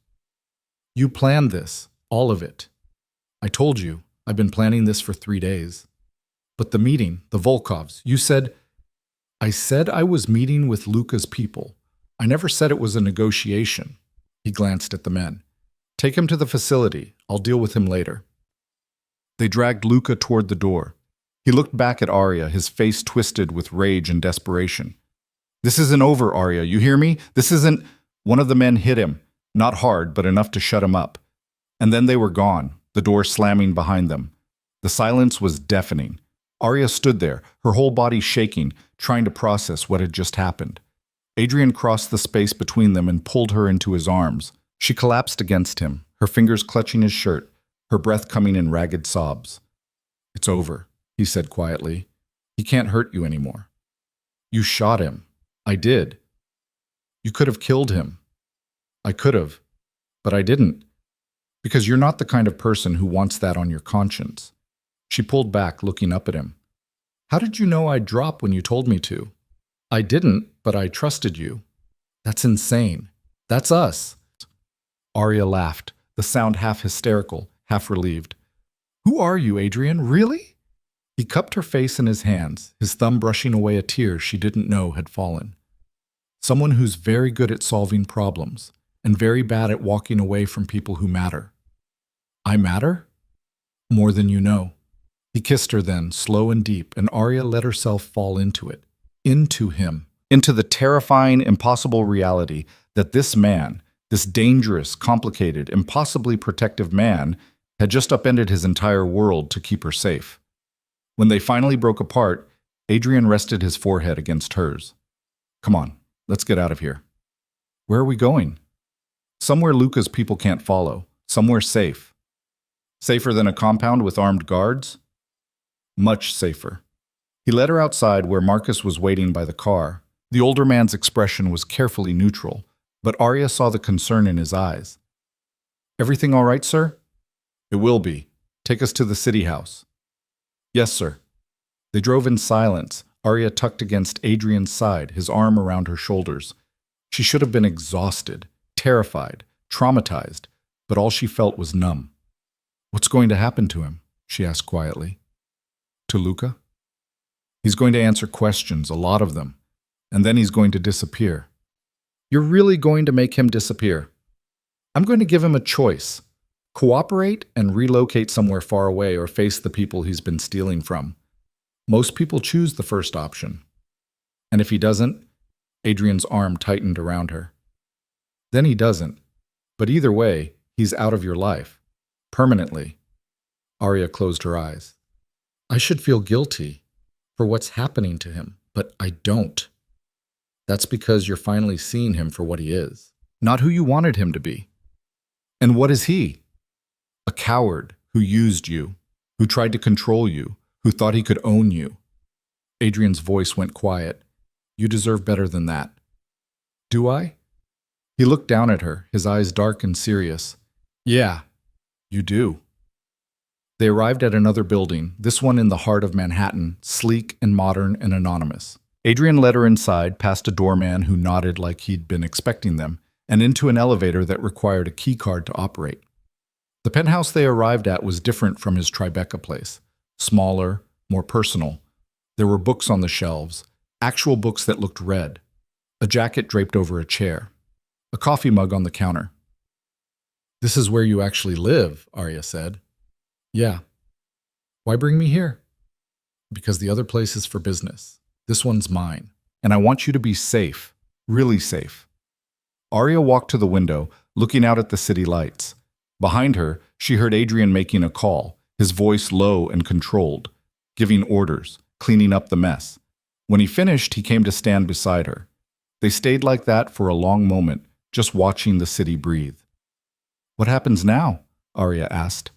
You planned this, all of it. I told you, I've been planning this for 3 days. But the meeting, the Volkovs, you said... I said I was meeting with Luca's people. I never said it was a negotiation. He glanced at the men. Take him to the facility. I'll deal with him later. They dragged Luca toward the door. He looked back at Arya, his face twisted with rage and desperation. This isn't over, Arya, you hear me? This isn't... One of the men hit him, not hard, but enough to shut him up. And then they were gone, the door slamming behind them. The silence was deafening. Arya stood there, her whole body shaking, trying to process what had just happened. Adrian crossed the space between them and pulled her into his arms. She collapsed against him, her fingers clutching his shirt, her breath coming in ragged sobs. It's over, he said quietly. He can't hurt you anymore. You shot him. I did. You could have killed him. I could have, but I didn't. Because you're not the kind of person who wants that on your conscience. She pulled back, looking up at him. How did you know I'd drop when you told me to? I didn't, but I trusted you. That's insane. That's us. Arya laughed, the sound half hysterical, half relieved. Who are you, Adrian? Really? He cupped her face in his hands, his thumb brushing away a tear she didn't know had fallen. Someone who's very good at solving problems and very bad at walking away from people who matter. I matter? More than you know. He kissed her then, slow and deep, and Arya let herself fall into it. Into him. Into the terrifying, impossible reality that this man, this dangerous, complicated, impossibly protective man, had just upended his entire world to keep her safe. When they finally broke apart, Adrian rested his forehead against hers. Come on, let's get out of here. Where are we going? Somewhere Luca's people can't follow. Somewhere safe. Safer than a compound with armed guards? Much safer. He led her outside where Marcus was waiting by the car. The older man's expression was carefully neutral, but Arya saw the concern in his eyes. Everything all right, sir? It will be. Take us to the city house. Yes, sir. They drove in silence, Arya tucked against Adrian's side, his arm around her shoulders. She should have been exhausted, terrified, traumatized, but all she felt was numb. What's going to happen to him? She asked quietly. To Luca? He's going to answer questions, a lot of them, and then he's going to disappear. You're really going to make him disappear? I'm going to give him a choice. Cooperate and relocate somewhere far away or face the people he's been stealing from. Most people choose the first option. And if he doesn't, Adrian's arm tightened around her. Then he doesn't. But either way, he's out of your life. Permanently. Arya closed her eyes. I should feel guilty for what's happening to him, but I don't. That's because you're finally seeing him for what he is, not who you wanted him to be. And what is he? A coward who used you, who tried to control you, who thought he could own you. Adrian's voice went quiet. You deserve better than that. Do I? He looked down at her, his eyes dark and serious. Yeah, you do. They arrived at another building, this one in the heart of Manhattan, sleek and modern and anonymous. Adrian led her inside, past a doorman who nodded like he'd been expecting them, and into an elevator that required a key card to operate. The penthouse they arrived at was different from his Tribeca place. Smaller, more personal. There were books on the shelves, actual books that looked red. A jacket draped over a chair. A coffee mug on the counter. This is where you actually live, Arya said. Yeah. Why bring me here? Because the other place is for business. This one's mine. And I want you to be safe. Really safe. Arya walked to the window, looking out at the city lights. Behind her, she heard Adrian making a call, his voice low and controlled, giving orders, cleaning up the mess. When he finished, he came to stand beside her. They stayed like that for a long moment, just watching the city breathe. What happens now? Arya asked.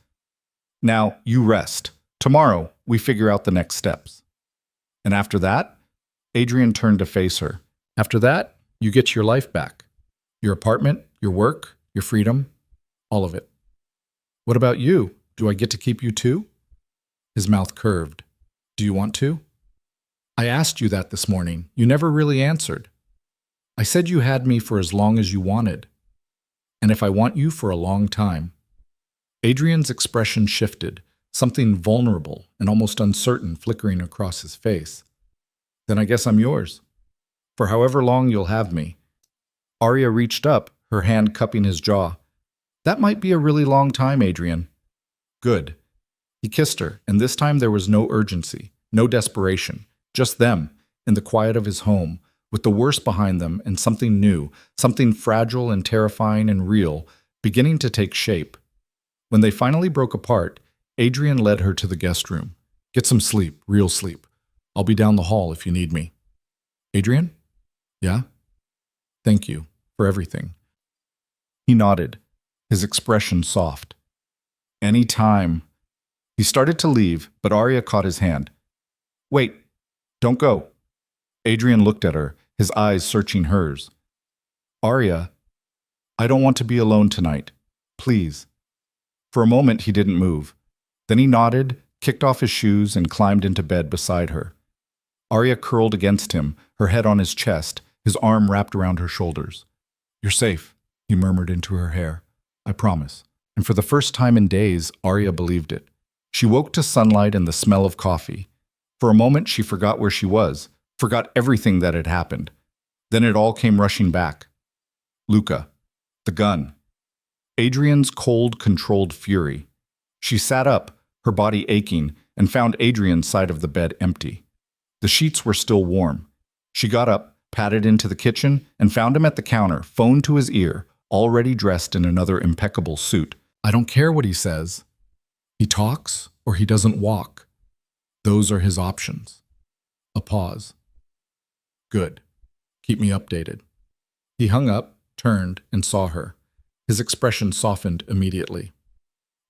Now, you rest. Tomorrow, we figure out the next steps. And after that? Adrian turned to face her. After that, you get your life back. Your apartment, your work, your freedom, all of it. What about you? Do I get to keep you too? His mouth curved. Do you want to? I asked you that this morning. You never really answered. I said you had me for as long as you wanted. And if I want you for a long time. Adrian's expression shifted, something vulnerable and almost uncertain flickering across his face. Then I guess I'm yours. For however long you'll have me. Arya reached up, her hand cupping his jaw. That might be a really long time, Adrian. Good. He kissed her, and this time there was no urgency, no desperation, just them, in the quiet of his home, with the worst behind them and something new, something fragile and terrifying and real, beginning to take shape. When they finally broke apart, Adrian led her to the guest room. Get some sleep, real sleep. I'll be down the hall if you need me. Adrian? Yeah? Thank you for everything. He nodded, his expression soft. Any time. He started to leave, but Arya caught his hand. Wait, don't go. Adrian looked at her, his eyes searching hers. Arya, I don't want to be alone tonight. Please. For a moment he didn't move. Then he nodded, kicked off his shoes, and climbed into bed beside her. Arya curled against him, her head on his chest, his arm wrapped around her shoulders. You're safe, he murmured into her hair. I promise. And for the first time in days, Arya believed it. She woke to sunlight and the smell of coffee. For a moment she forgot where she was, forgot everything that had happened. Then it all came rushing back. Luca. The gun. Adrian's cold, controlled fury. She sat up, her body aching, and found Adrian's side of the bed empty. The sheets were still warm. She got up, padded into the kitchen, and found him at the counter, phone to his ear, already dressed in another impeccable suit. I don't care what he says. He talks or he doesn't walk. Those are his options. A pause. Good. Keep me updated. He hung up, turned, and saw her. His expression softened immediately.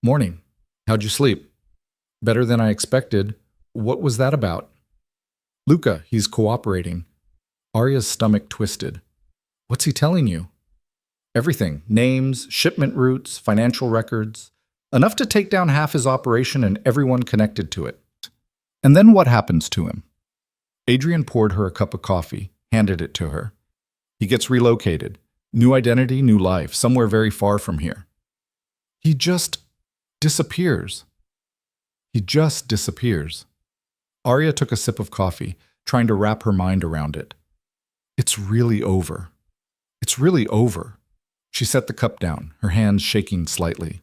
Morning. How'd you sleep? Better than I expected. What was that about? Luca, he's cooperating. Arya's stomach twisted. What's he telling you? Everything. Names, shipment routes, financial records. Enough to take down half his operation and everyone connected to it. And then what happens to him? Adrian poured her a cup of coffee, handed it to her. He gets relocated. New identity, new life, somewhere very far from here. He just disappears. He just disappears. Arya took a sip of coffee, trying to wrap her mind around it. It's really over. It's really over. She set the cup down, her hands shaking slightly.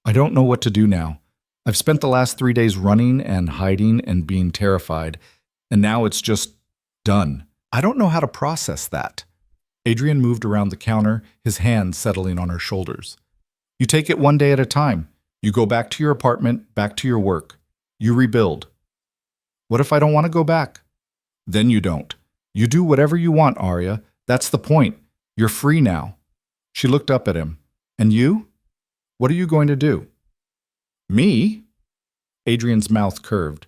I don't know what to do now. I've spent the last 3 days running and hiding and being terrified, and now it's just done. I don't know how to process that. Adrian moved around the counter, his hands settling on her shoulders. You take it one day at a time. You go back to your apartment, back to your work. You rebuild. What if I don't want to go back? Then you don't. You do whatever you want, Arya. That's the point. You're free now. She looked up at him. And you? What are you going to do? Me? Adrian's mouth curved.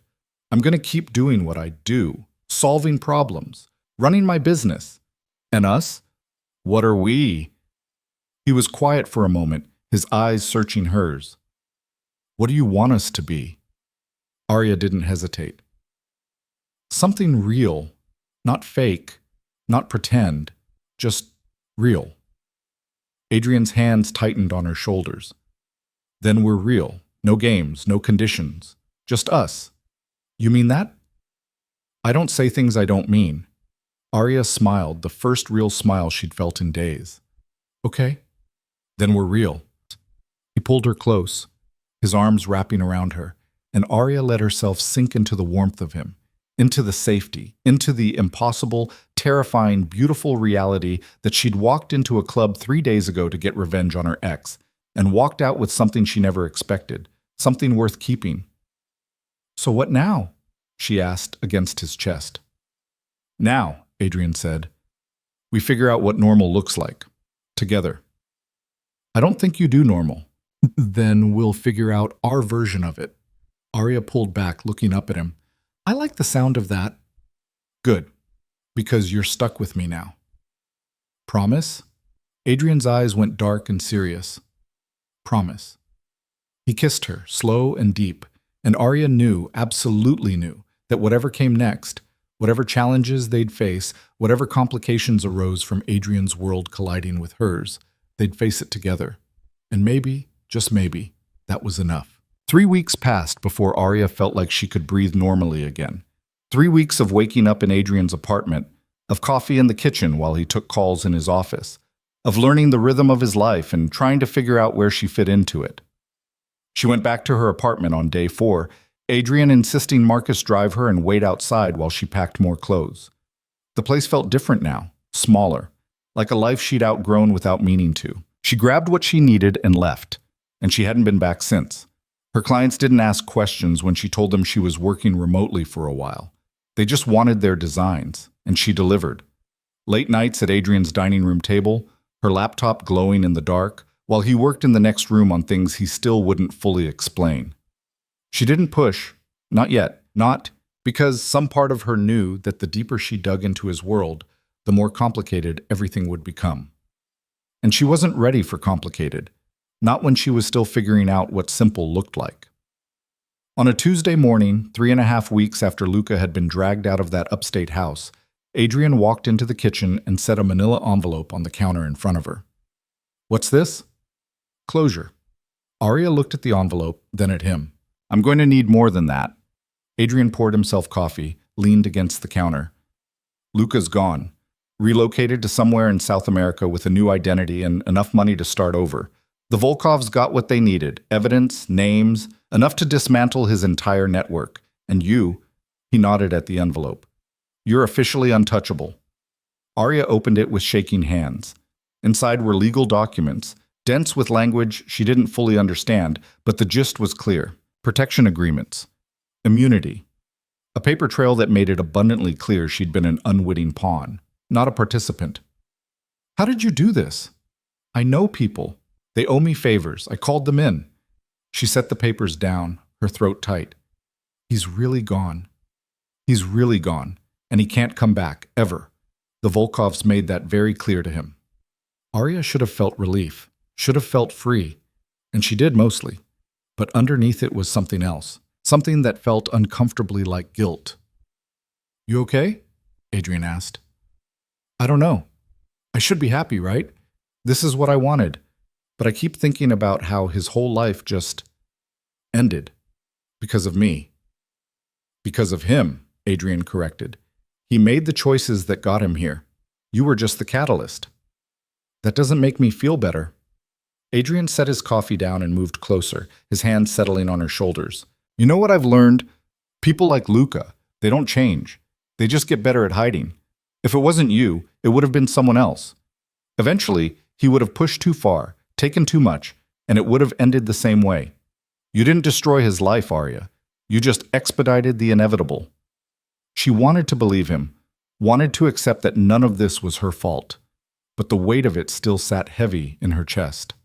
I'm going to keep doing what I do, solving problems, running my business. And us? What are we? He was quiet for a moment, his eyes searching hers. What do you want us to be? Arya didn't hesitate. Something real, not fake, not pretend, just real. Adrian's hands tightened on her shoulders. Then we're real. No games, no conditions. Just us. You mean that? I don't say things I don't mean. Arya smiled, the first real smile she'd felt in days. Okay, then we're real. He pulled her close, his arms wrapping around her, and Arya let herself sink into the warmth of him, into the safety, into the impossible, terrifying, beautiful reality that she'd walked into a club 3 days ago to get revenge on her ex, and walked out with something she never expected, something worth keeping. So what now? She asked against his chest. Now, Adrian said, we figure out what normal looks like, together. I don't think you do normal. Then we'll figure out our version of it. Arya pulled back, looking up at him. I like the sound of that. Good, because you're stuck with me now. Promise? Adrian's eyes went dark and serious. Promise. He kissed her, slow and deep, and Arya knew, absolutely knew, that whatever came next, whatever challenges they'd face, whatever complications arose from Adrian's world colliding with hers, they'd face it together. And maybe, just maybe, that was enough. 3 weeks passed before Arya felt like she could breathe normally again. 3 weeks of waking up in Adrian's apartment, of coffee in the kitchen while he took calls in his office, of learning the rhythm of his life and trying to figure out where she fit into it. She went back to her apartment on day 4, Adrian insisting Marcus drive her and wait outside while she packed more clothes. The place felt different now, smaller, like a life she'd outgrown without meaning to. She grabbed what she needed and left, and she hadn't been back since. Her clients didn't ask questions when she told them she was working remotely for a while. They just wanted their designs, and she delivered. Late nights at Adrian's dining room table, her laptop glowing in the dark, while he worked in the next room on things he still wouldn't fully explain. She didn't push, not yet, not because some part of her knew that the deeper she dug into his world, the more complicated everything would become. And she wasn't ready for complicated, not when she was still figuring out what simple looked like. On a Tuesday morning, 3.5 weeks after Luca had been dragged out of that upstate house, Adrian walked into the kitchen and set a manila envelope on the counter in front of her. What's this? Closure. Arya looked at the envelope, then at him. I'm going to need more than that. Adrian poured himself coffee, leaned against the counter. Luca's gone. Relocated to somewhere in South America with a new identity and enough money to start over. The Volkovs got what they needed, evidence, names, enough to dismantle his entire network. And you, he nodded at the envelope, you're officially untouchable. Arya opened it with shaking hands. Inside were legal documents, dense with language she didn't fully understand, but the gist was clear. Protection agreements. Immunity. A paper trail that made it abundantly clear she'd been an unwitting pawn, not a participant. How did you do this? I know people. They owe me favors. I called them in. She set the papers down, her throat tight. He's really gone. He's really gone, and he can't come back, ever. The Volkovs made that very clear to him. Arya should have felt relief, should have felt free, and she did mostly. But underneath it was something else, something that felt uncomfortably like guilt. You okay? Adrian asked. I don't know. I should be happy, right? This is what I wanted. But I keep thinking about how his whole life just ended. Because of me. Because of him, Adrian corrected. He made the choices that got him here. You were just the catalyst. That doesn't make me feel better. Adrian set his coffee down and moved closer, his hands settling on her shoulders. You know what I've learned? People like Luca, they don't change. They just get better at hiding. If it wasn't you, it would have been someone else. Eventually, he would have pushed too far, taken too much, and it would have ended the same way. You didn't destroy his life, Arya. You just expedited the inevitable. She wanted to believe him, wanted to accept that none of this was her fault, but the weight of it still sat heavy in her chest.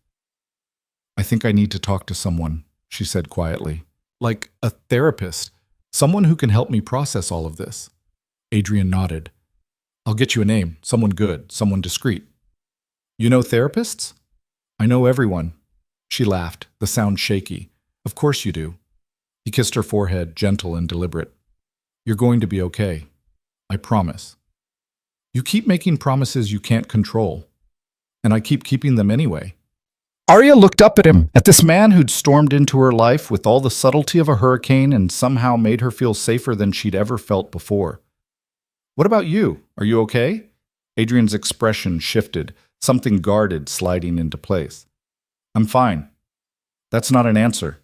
I think I need to talk to someone, she said quietly. Like a therapist, someone who can help me process all of this. Adrian nodded. I'll get you a name, someone good, someone discreet. You know therapists? I know everyone. She laughed, the sound shaky. Of course you do. He kissed her forehead, gentle and deliberate. You're going to be okay. I promise. You keep making promises you can't control, and I keep keeping them anyway. Arya looked up at him, at this man who'd stormed into her life with all the subtlety of a hurricane and somehow made her feel safer than she'd ever felt before. What about you? Are you okay? Adrian's expression shifted, something guarded sliding into place. I'm fine. That's not an answer.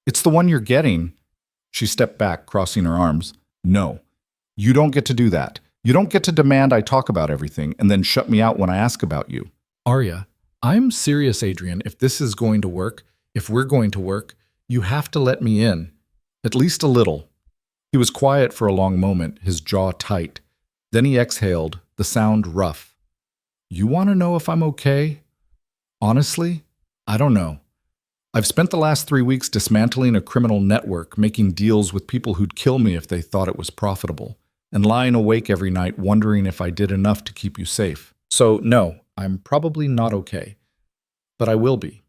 It's the one you're getting. She stepped back, crossing her arms. No, you don't get to do that. You don't get to demand I talk about everything and then shut me out when I ask about you. Arya, I'm serious, Adrian. If this is going to work, if we're going to work, you have to let me in. At least a little. He was quiet for a long moment, his jaw tight. Then he exhaled, the sound rough. You want to know if I'm okay? Honestly, I don't know. I've spent the last 3 weeks dismantling a criminal network, making deals with people who'd kill me if they thought it was profitable, and lying awake every night wondering if I did enough to keep you safe. So, no, I'm probably not okay. But I will be.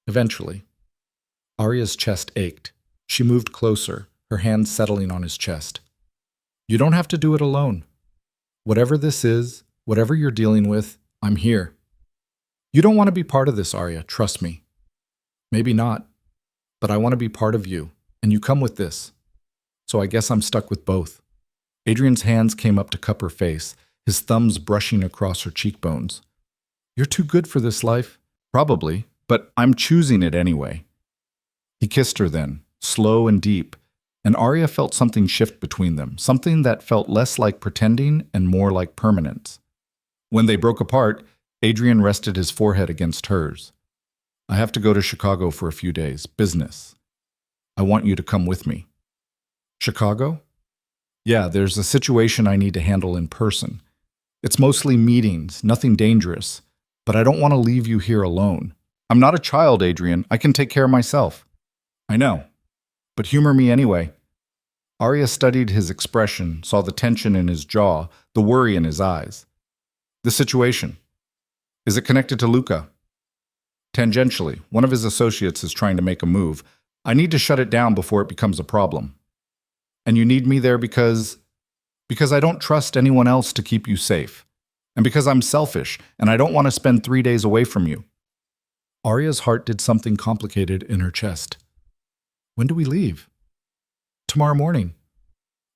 Eventually. Arya's chest ached. She moved closer, her hands settling on his chest. You don't have to do it alone. Whatever this is, whatever you're dealing with, I'm here. You don't want to be part of this, Arya, trust me. Maybe not, but I want to be part of you, and you come with this. So I guess I'm stuck with both. Adrian's hands came up to cup her face, his thumbs brushing across her cheekbones. You're too good for this life. Probably, but I'm choosing it anyway. He kissed her then, slow and deep, and Arya felt something shift between them, something that felt less like pretending and more like permanence. When they broke apart, Adrian rested his forehead against hers. I have to go to Chicago for a few days, business. I want you to come with me. Chicago? Yeah, there's a situation I need to handle in person. It's mostly meetings, nothing dangerous, but I don't want to leave you here alone. I'm not a child, Adrian. I can take care of myself. I know, but humor me anyway. Arya studied his expression, saw the tension in his jaw, the worry in his eyes. The situation. Is it connected to Luca? Tangentially, one of his associates is trying to make a move. I need to shut it down before it becomes a problem. And you need me there because I don't trust anyone else to keep you safe. And because I'm selfish, and I don't want to spend 3 days away from you. Arya's heart did something complicated in her chest. When do we leave? Tomorrow morning.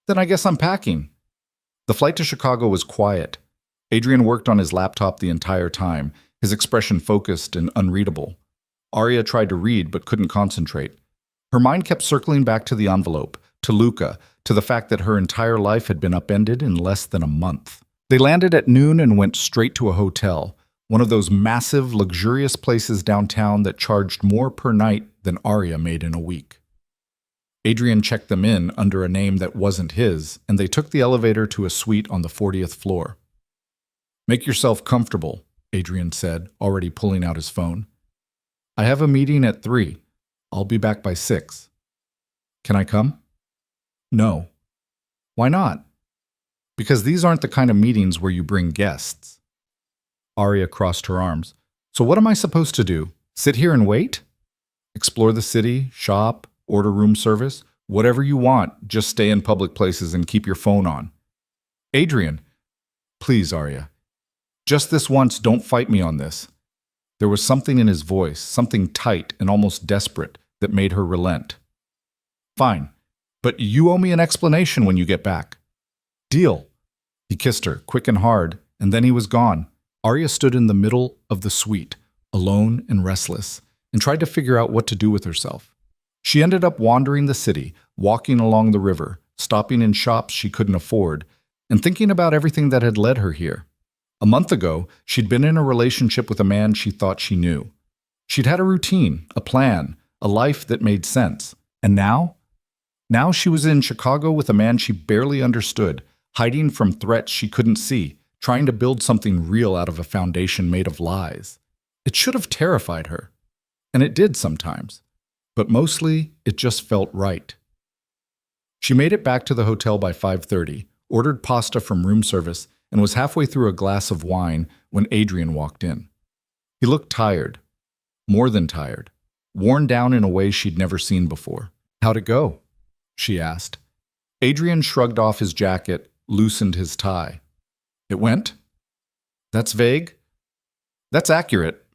Then I guess I'm packing. The flight to Chicago was quiet. Adrian worked on his laptop the entire time, his expression focused and unreadable. Arya tried to read but couldn't concentrate. Her mind kept circling back to the envelope, to Luca, to the fact that her entire life had been upended in less than a month. They landed at noon and went straight to a hotel, one of those massive, luxurious places downtown that charged more per night than Arya made in a week. Adrian checked them in under a name that wasn't his, and they took the elevator to a suite on the 40th floor. "Make yourself comfortable," Adrian said, already pulling out his phone. "I have a meeting at 3. I'll be back by 6. Can I come?" "No." "Why not?" "Because these aren't the kind of meetings where you bring guests." Arya crossed her arms. "So what am I supposed to do? Sit here and wait?" "Explore the city, shop, order room service, whatever you want. Just stay in public places and keep your phone on." "Adrian." "Please, Arya. Just this once, don't fight me on this." There was something in his voice, something tight and almost desperate, that made her relent. "Fine, but you owe me an explanation when you get back." "Deal." He kissed her, quick and hard, and then he was gone. Arya stood in the middle of the suite, alone and restless, and tried to figure out what to do with herself. She ended up wandering the city, walking along the river, stopping in shops she couldn't afford, and thinking about everything that had led her here. A month ago, she'd been in a relationship with a man she thought she knew. She'd had a routine, a plan, a life that made sense. And now? Now she was in Chicago with a man she barely understood, hiding from threats she couldn't see, trying to build something real out of a foundation made of lies. It should have terrified her. And it did sometimes. But mostly, it just felt right. She made it back to the hotel by 5:30, ordered pasta from room service, and was halfway through a glass of wine when Adrian walked in. He looked tired, more than tired, worn down in a way she'd never seen before. "How'd it go?" she asked. Adrian shrugged off his jacket, loosened his tie. "It went?" "That's vague." "That's accurate."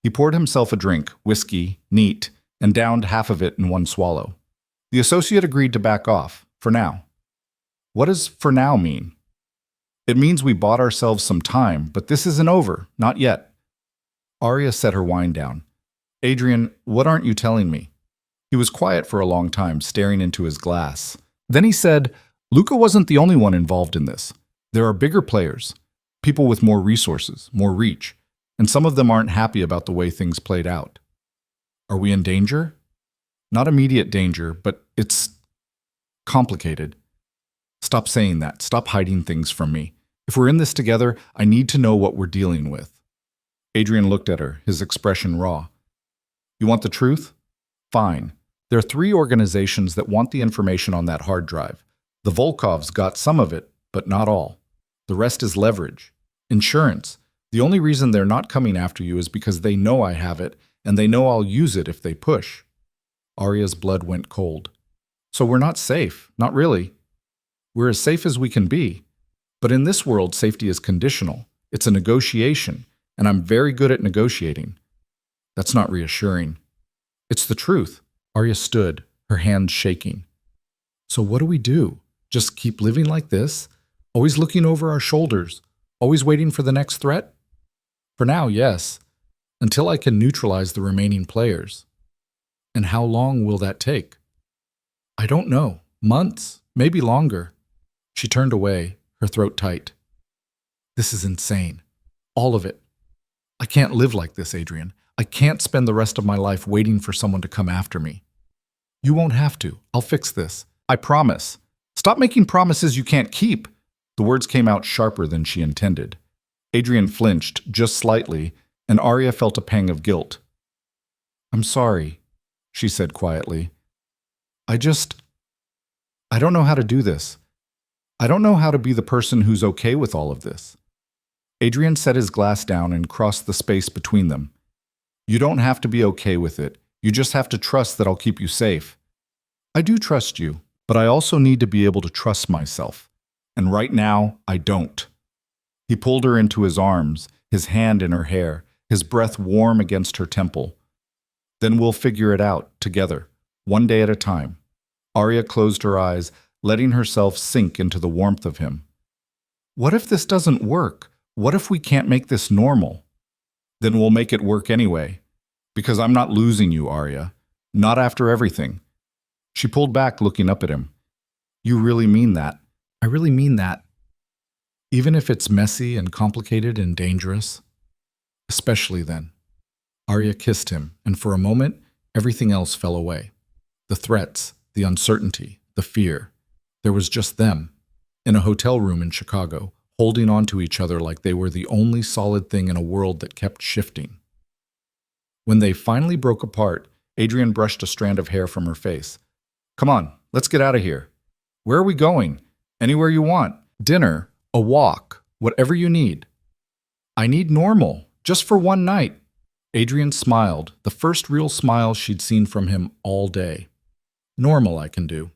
He poured himself a drink, whiskey, neat, and downed half of it in one swallow. The associate agreed to back off, for now. What does "for now" mean? "It means we bought ourselves some time, but this isn't over, not yet." Arya set her wine down. "Adrian, what aren't you telling me?" He was quiet for a long time, staring into his glass. Then he said, "Luca wasn't the only one involved in this. There are bigger players, people with more resources, more reach, and some of them aren't happy about the way things played out." "Are we in danger?" "Not immediate danger, but it's complicated." "Stop saying that. Stop hiding things from me. If we're in this together, I need to know what we're dealing with." Adrian looked at her, his expression raw. "You want the truth? Fine. There are 3 organizations that want the information on that hard drive. The Volkovs got some of it, but not all. The rest is leverage. Insurance. The only reason they're not coming after you is because they know I have it, and they know I'll use it if they push." Arya's blood went cold. "So we're not safe, not really. We're as safe as we can be. But in this world, safety is conditional. It's a negotiation, and I'm very good at negotiating." "That's not reassuring." "It's the truth." Arya stood, her hands shaking. "So what do we do? Just keep living like this? Always looking over our shoulders? Always waiting for the next threat?" "For now, yes. Until I can neutralize the remaining players." "And how long will that take?" "I don't know. Months, maybe longer." She turned away, her throat tight. "This is insane. All of it. I can't live like this, Adrian. I can't spend the rest of my life waiting for someone to come after me." "You won't have to. I'll fix this. I promise. Stop making promises you can't keep." The words came out sharper than she intended. Adrian flinched, just slightly, and Arya felt a pang of guilt. "I'm sorry," she said quietly. I don't know how to do this. I don't know how to be the person who's okay with all of this." Adrian set his glass down and crossed the space between them. "You don't have to be okay with it. You just have to trust that I'll keep you safe." "I do trust you, but I also need to be able to trust myself. And right now, I don't." He pulled her into his arms, his hand in her hair, his breath warm against her temple. "Then we'll figure it out, together, one day at a time." Arya closed her eyes, letting herself sink into the warmth of him. "What if this doesn't work? What if we can't make this normal?" "Then we'll make it work anyway. Because I'm not losing you, Arya. Not after everything. She pulled back, looking up at him. You really mean that? I really mean that. Even if it's messy and complicated and dangerous? Especially then. Arya kissed him, and for a moment, everything else fell away. The threats, the uncertainty, the fear. There was just them, in a hotel room in Chicago, holding on to each other like they were the only solid thing in a world that kept shifting. When they finally broke apart, Adrian brushed a strand of hair from her face. Come on, let's get out of here. Where are we going? Anywhere you want. Dinner, a walk, whatever you need. I need normal, just for one night. Adrian smiled, the first real smile she'd seen from him all day. Normal, I can do.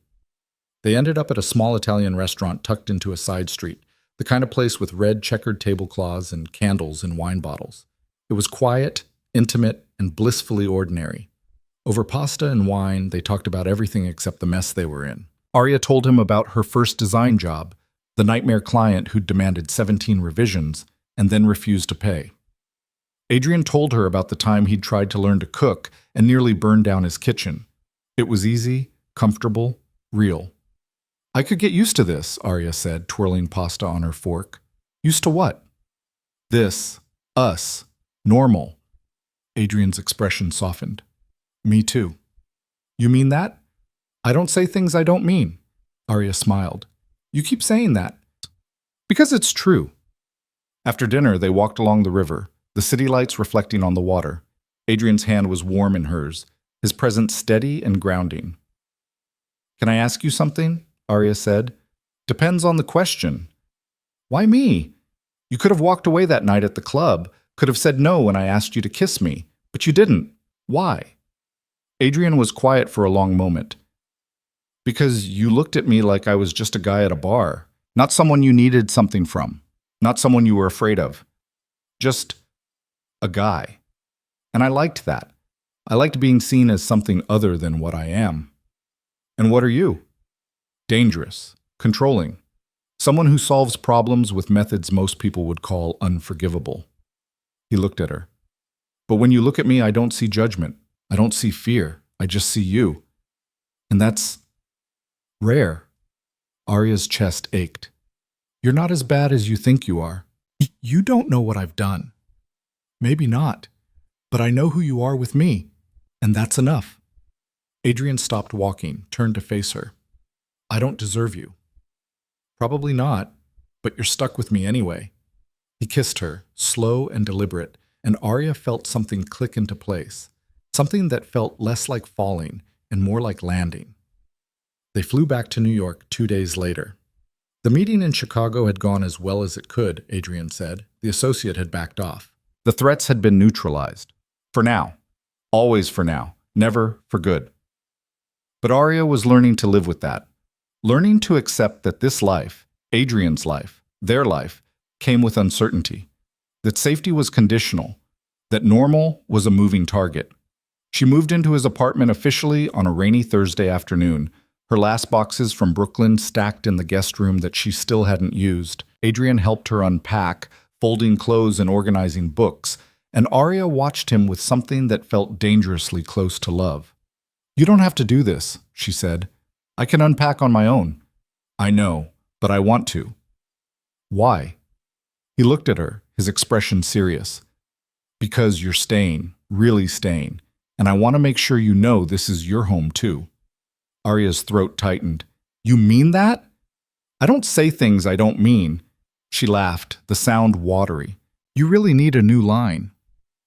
They ended up at a small Italian restaurant tucked into a side street, the kind of place with red checkered tablecloths and candles in wine bottles. It was quiet, intimate, and blissfully ordinary. Over pasta and wine, they talked about everything except the mess they were in. Arya told him about her first design job, the nightmare client who'd demanded 17 revisions and then refused to pay. Adrian told her about the time he'd tried to learn to cook and nearly burned down his kitchen. It was easy, comfortable, real. I could get used to this, Arya said, twirling pasta on her fork. Used to what? This. Us. Normal. Adrian's expression softened. Me too. You mean that? I don't say things I don't mean. Arya smiled. You keep saying that. Because it's true. After dinner, they walked along the river, the city lights reflecting on the water. Adrian's hand was warm in hers, his presence steady and grounding. Can I ask you something? Arya said. Depends on the question. Why me? You could have walked away that night at the club, could have said no when I asked you to kiss me, but you didn't. Why? Adrian was quiet for a long moment. Because you looked at me like I was just a guy at a bar, not someone you needed something from, not someone you were afraid of. Just a guy. And I liked that. I liked being seen as something other than what I am. And what are you? Dangerous, controlling, someone who solves problems with methods most people would call unforgivable. He looked at her. But when you look at me, I don't see judgment. I don't see fear. I just see you. And that's rare. Arya's chest ached. You're not as bad as you think you are. You don't know what I've done. Maybe not. But I know who you are with me. And that's enough. Adrian stopped walking, turned to face her. I don't deserve you. Probably not, but you're stuck with me anyway. He kissed her, slow and deliberate, and Arya felt something click into place, something that felt less like falling and more like landing. They flew back to New York 2 days later. The meeting in Chicago had gone as well as it could, Adrian said. The associate had backed off. The threats had been neutralized. For now. Always for now. Never for good. But Arya was learning to live with that. Learning to accept that this life, Adrian's life, their life, came with uncertainty. That safety was conditional. That normal was a moving target. She moved into his apartment officially on a rainy Thursday afternoon, her last boxes from Brooklyn stacked in the guest room that she still hadn't used. Adrian helped her unpack, folding clothes and organizing books, and Arya watched him with something that felt dangerously close to love. You don't have to do this, she said. I can unpack on my own. I know, but I want to. Why? He looked at her, his expression serious. Because you're staying, really staying, and I want to make sure you know this is your home too. Arya's throat tightened. You mean that? I don't say things I don't mean. She laughed, the sound watery. You really need a new line.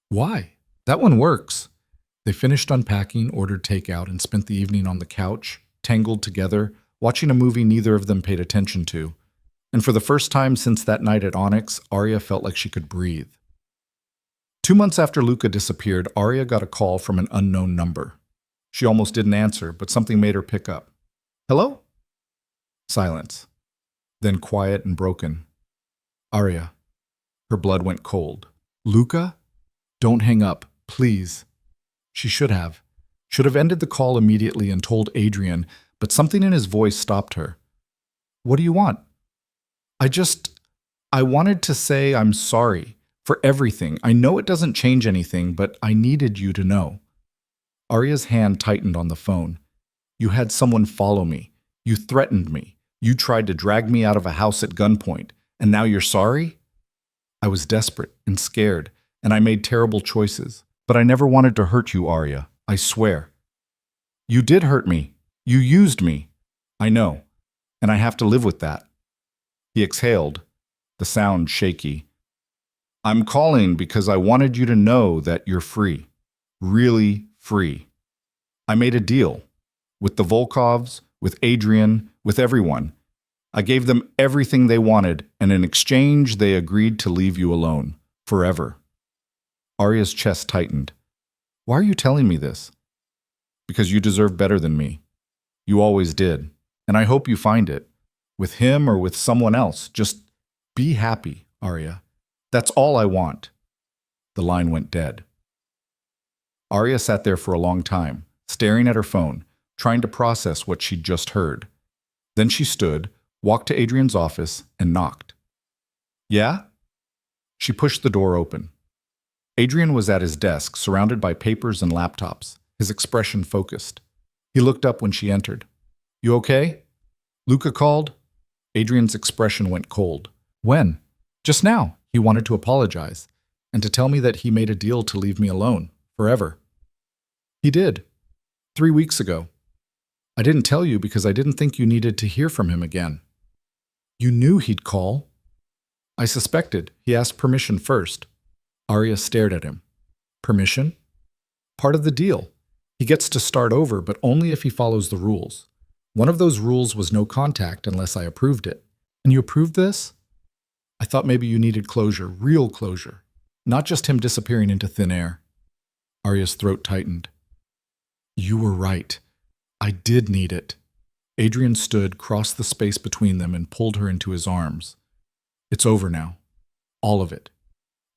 Why? That one works. They finished unpacking, ordered takeout, and spent the evening on the couch, tangled together, watching a movie neither of them paid attention to. And for the first time since that night at Onyx, Arya felt like she could breathe. 2 months after Luca disappeared, Arya got a call from an unknown number. She almost didn't answer, but something made her pick up. Hello? Silence. Then quiet and broken. Arya. Her blood went cold. Luca? Don't hang up, please. She should have. Should have ended the call immediately and told Adrian, but something in his voice stopped her. What do you want? I wanted to say I'm sorry For everything. I know it doesn't change anything, but I needed you to know. Arya's hand tightened on the phone. You had someone follow me. You threatened me. You tried to drag me out of a house at gunpoint. And now you're sorry? I was desperate and scared, and I made terrible choices. But I never wanted to hurt you, Arya. I swear. You did hurt me. You used me. I know. And I have to live with that. He exhaled, the sound shaky. I'm calling because I wanted you to know that you're free. Really free. I made a deal. With the Volkovs, with Adrian, with everyone. I gave them everything they wanted, and in exchange they agreed to leave you alone. Forever. Arya's chest tightened. Why are you telling me this? Because you deserve better than me. You always did. And I hope you find it. With him or with someone else. Just be happy, Arya. That's all I want. The line went dead. Arya sat there for a long time, staring at her phone, trying to process what she'd just heard. Then she stood, walked to Adrian's office, and knocked. Yeah? She pushed the door open. Adrian was at his desk, surrounded by papers and laptops, his expression focused. He looked up when she entered. You okay? Luca called? Adrian's expression went cold. When? Just now. He wanted to apologize, and to tell me that he made a deal to leave me alone, forever. He did. 3 weeks ago. I didn't tell you because I didn't think you needed to hear from him again. You knew he'd call. I suspected. He asked permission first. Arya stared at him. Permission? Part of the deal. He gets to start over, but only if he follows the rules. One of those rules was no contact unless I approved it. And you approved this? I thought maybe you needed closure, real closure, not just him disappearing into thin air. Arya's throat tightened. You were right. I did need it. Adrian stood, crossed the space between them, and pulled her into his arms. It's over now. All of it.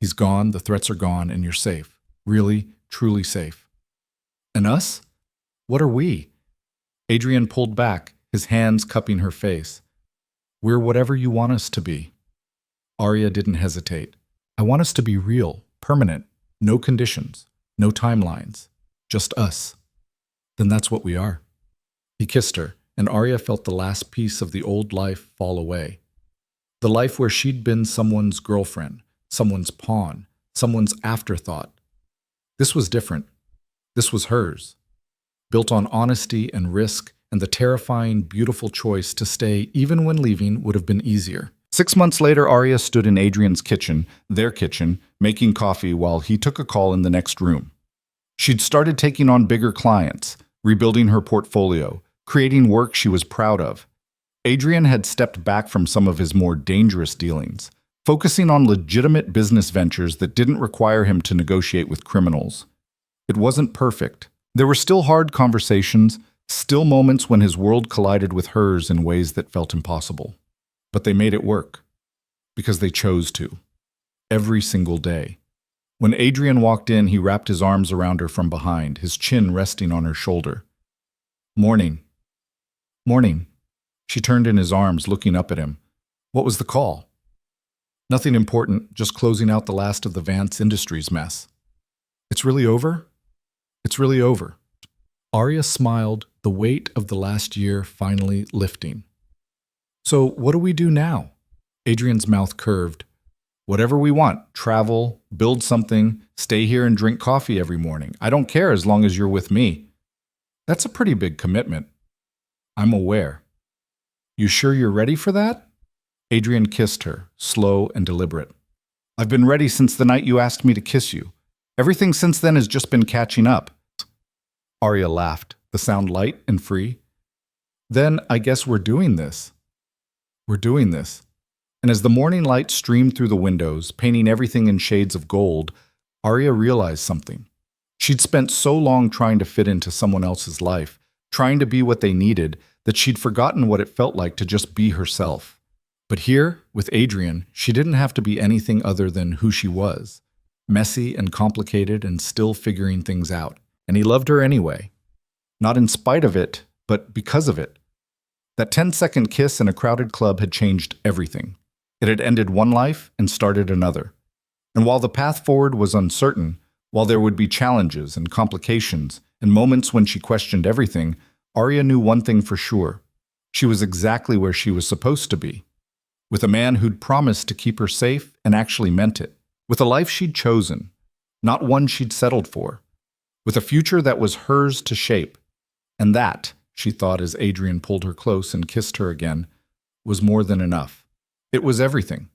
He's gone, the threats are gone, and you're safe. Really, truly safe. And us? What are we? Adrian pulled back, his hands cupping her face. We're whatever you want us to be. Arya didn't hesitate. I want us to be real, permanent, no conditions, no timelines, just us. Then that's what we are. He kissed her, and Arya felt the last piece of the old life fall away. The life where she'd been someone's girlfriend, someone's pawn, someone's afterthought. This was different. This was hers. Built on honesty and risk and the terrifying, beautiful choice to stay even when leaving would have been easier. 6 months later, Arya stood in Adrian's kitchen, their kitchen, making coffee while he took a call in the next room. She'd started taking on bigger clients, rebuilding her portfolio, creating work she was proud of. Adrian had stepped back from some of his more dangerous dealings, focusing on legitimate business ventures that didn't require him to negotiate with criminals. It wasn't perfect. There were still hard conversations, still moments when his world collided with hers in ways that felt impossible. But they made it work, because they chose to. Every single day. When Adrian walked in, he wrapped his arms around her from behind, his chin resting on her shoulder. Morning. Morning. She turned in his arms, looking up at him. What was the call? Nothing important, just closing out the last of the Vance Industries mess. It's really over? It's really over. Arya smiled, the weight of the last year finally lifting. So what do we do now? Adrian's mouth curved. Whatever we want. Travel, build something, stay here and drink coffee every morning. I don't care as long as you're with me. That's a pretty big commitment. I'm aware. You sure you're ready for that? Adrian kissed her, slow and deliberate. I've been ready since the night you asked me to kiss you. Everything since then has just been catching up. Arya laughed, the sound light and free. Then I guess we're doing this. We're doing this. And as the morning light streamed through the windows, painting everything in shades of gold, Arya realized something. She'd spent so long trying to fit into someone else's life, trying to be what they needed, that she'd forgotten what it felt like to just be herself. But here, with Adrian, she didn't have to be anything other than who she was. Messy and complicated and still figuring things out. And he loved her anyway. Not in spite of it, but because of it. That 10-second kiss in a crowded club had changed everything. It had ended one life and started another. And while the path forward was uncertain, while there would be challenges and complications and moments when she questioned everything, Arya knew one thing for sure. She was exactly where she was supposed to be, with a man who'd promised to keep her safe and actually meant it, with a life she'd chosen, not one she'd settled for, with a future that was hers to shape. And that, she thought as Adrian pulled her close and kissed her again, was more than enough. It was everything.